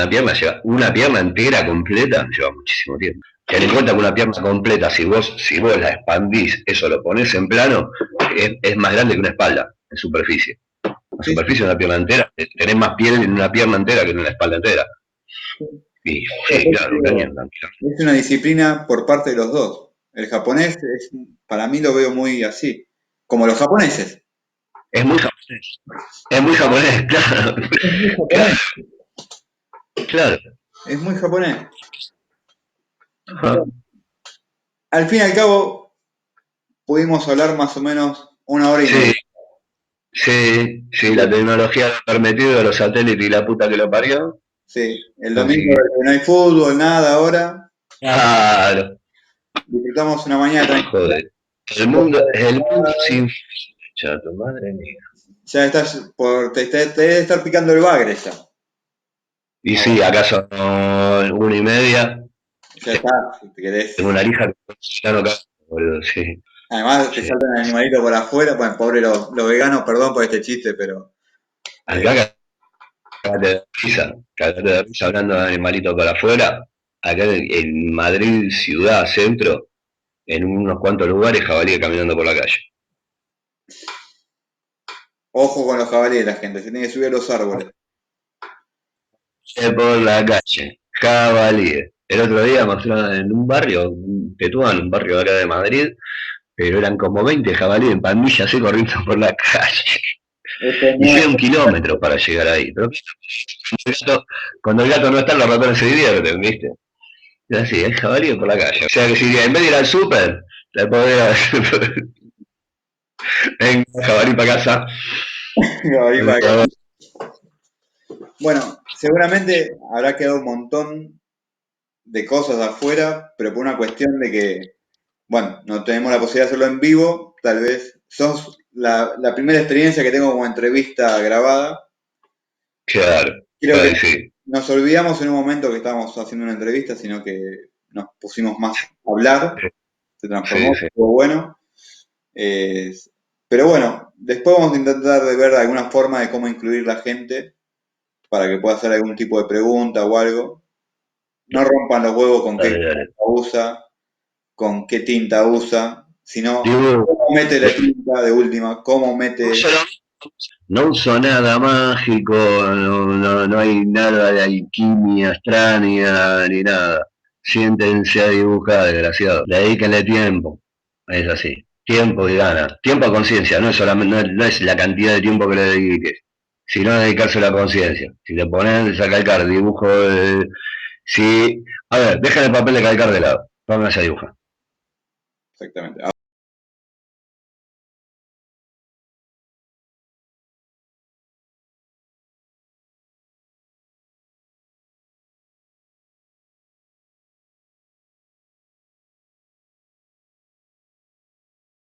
Una pierna entera completa lleva muchísimo tiempo. Ten en cuenta que una pierna completa, si vos la expandís, eso lo pones en plano, es más grande que una espalda en superficie. La Sí, superficie de una pierna entera, tenés más piel en una pierna entera que en una espalda entera. Y sí, claro, un año. es una disciplina por parte de los dos. El japonés para mí lo veo muy así, como los japoneses. Es muy japonés. Es muy japonés, claro. Es muy Claro, japonés, claro. es muy japonés. Ajá. Al fin y al cabo, pudimos hablar más o menos una hora y Sí, media. sí, sí, la tecnología lo ha permitido, los satélites y la puta que lo parió. Sí, el domingo Así que, no hay fútbol, nada ahora. claro, Disfrutamos una mañana tranquila. joder. El mundo sin fecha, tu madre mía. Ya estás te debe estar picando el bagre ya. Y Ahora, sí, acá son 1:30, ya está, si te tengo querés. una lija que ya no cabe, boludo, sí, Además te sí. saltan animalitos por afuera, bueno, pobre los veganos, perdón por este chiste, pero eh, Acá cagate de risa hablando de animalitos para afuera. Acá en Madrid, ciudad, centro, en unos cuantos lugares, jabalíes caminando por la calle. ojo con los jabalíes, la gente, se tiene que subir a los árboles. Por la calle, jabalíes. El otro día mostraron en un barrio, Tetuán, un barrio acá de Madrid, pero eran como 20 jabalíes en pandilla así corriendo por la calle. Este Hicieron no, kilómetros para llegar ahí. Pero cuando el gato no está, los ratones se divierten, ¿viste? Y así, el jabalí por la calle. O sea que si en vez de ir al súper, le podría venga, jabalí para casa. jabalí para acá. Bueno, seguramente habrá quedado un montón de cosas afuera, pero por una cuestión de que, bueno, no tenemos la posibilidad de hacerlo en vivo, tal vez sos la primera experiencia que tengo como entrevista grabada. Claro, Creo que ay, sí, nos olvidamos en un momento que estábamos haciendo una entrevista, sino que nos pusimos más a hablar, se transformó, sí, sí. estuvo bueno. Eh, pero bueno, después vamos a intentar de ver alguna forma de cómo incluir la gente para que pueda hacer algún tipo de pregunta o algo. No rompan los huevos con qué Dale, dale. cámara usa, con qué tinta usa, sino Digo, cómo mete la tinta de última, cómo mete. no uso nada mágico, no hay nada de alquimia extraña ni nada. Siéntense a dibujar, desgraciado. Dedíquenle tiempo. Es así. Tiempo y ganas. Tiempo a conciencia, no es solamente, no es la cantidad de tiempo que le dediques, sino dedicarse a la conciencia. Si te pones a calcar dibujo de... Si, a ver, dejen el papel de calcar de lado. Pónganse a dibujar. Exactamente.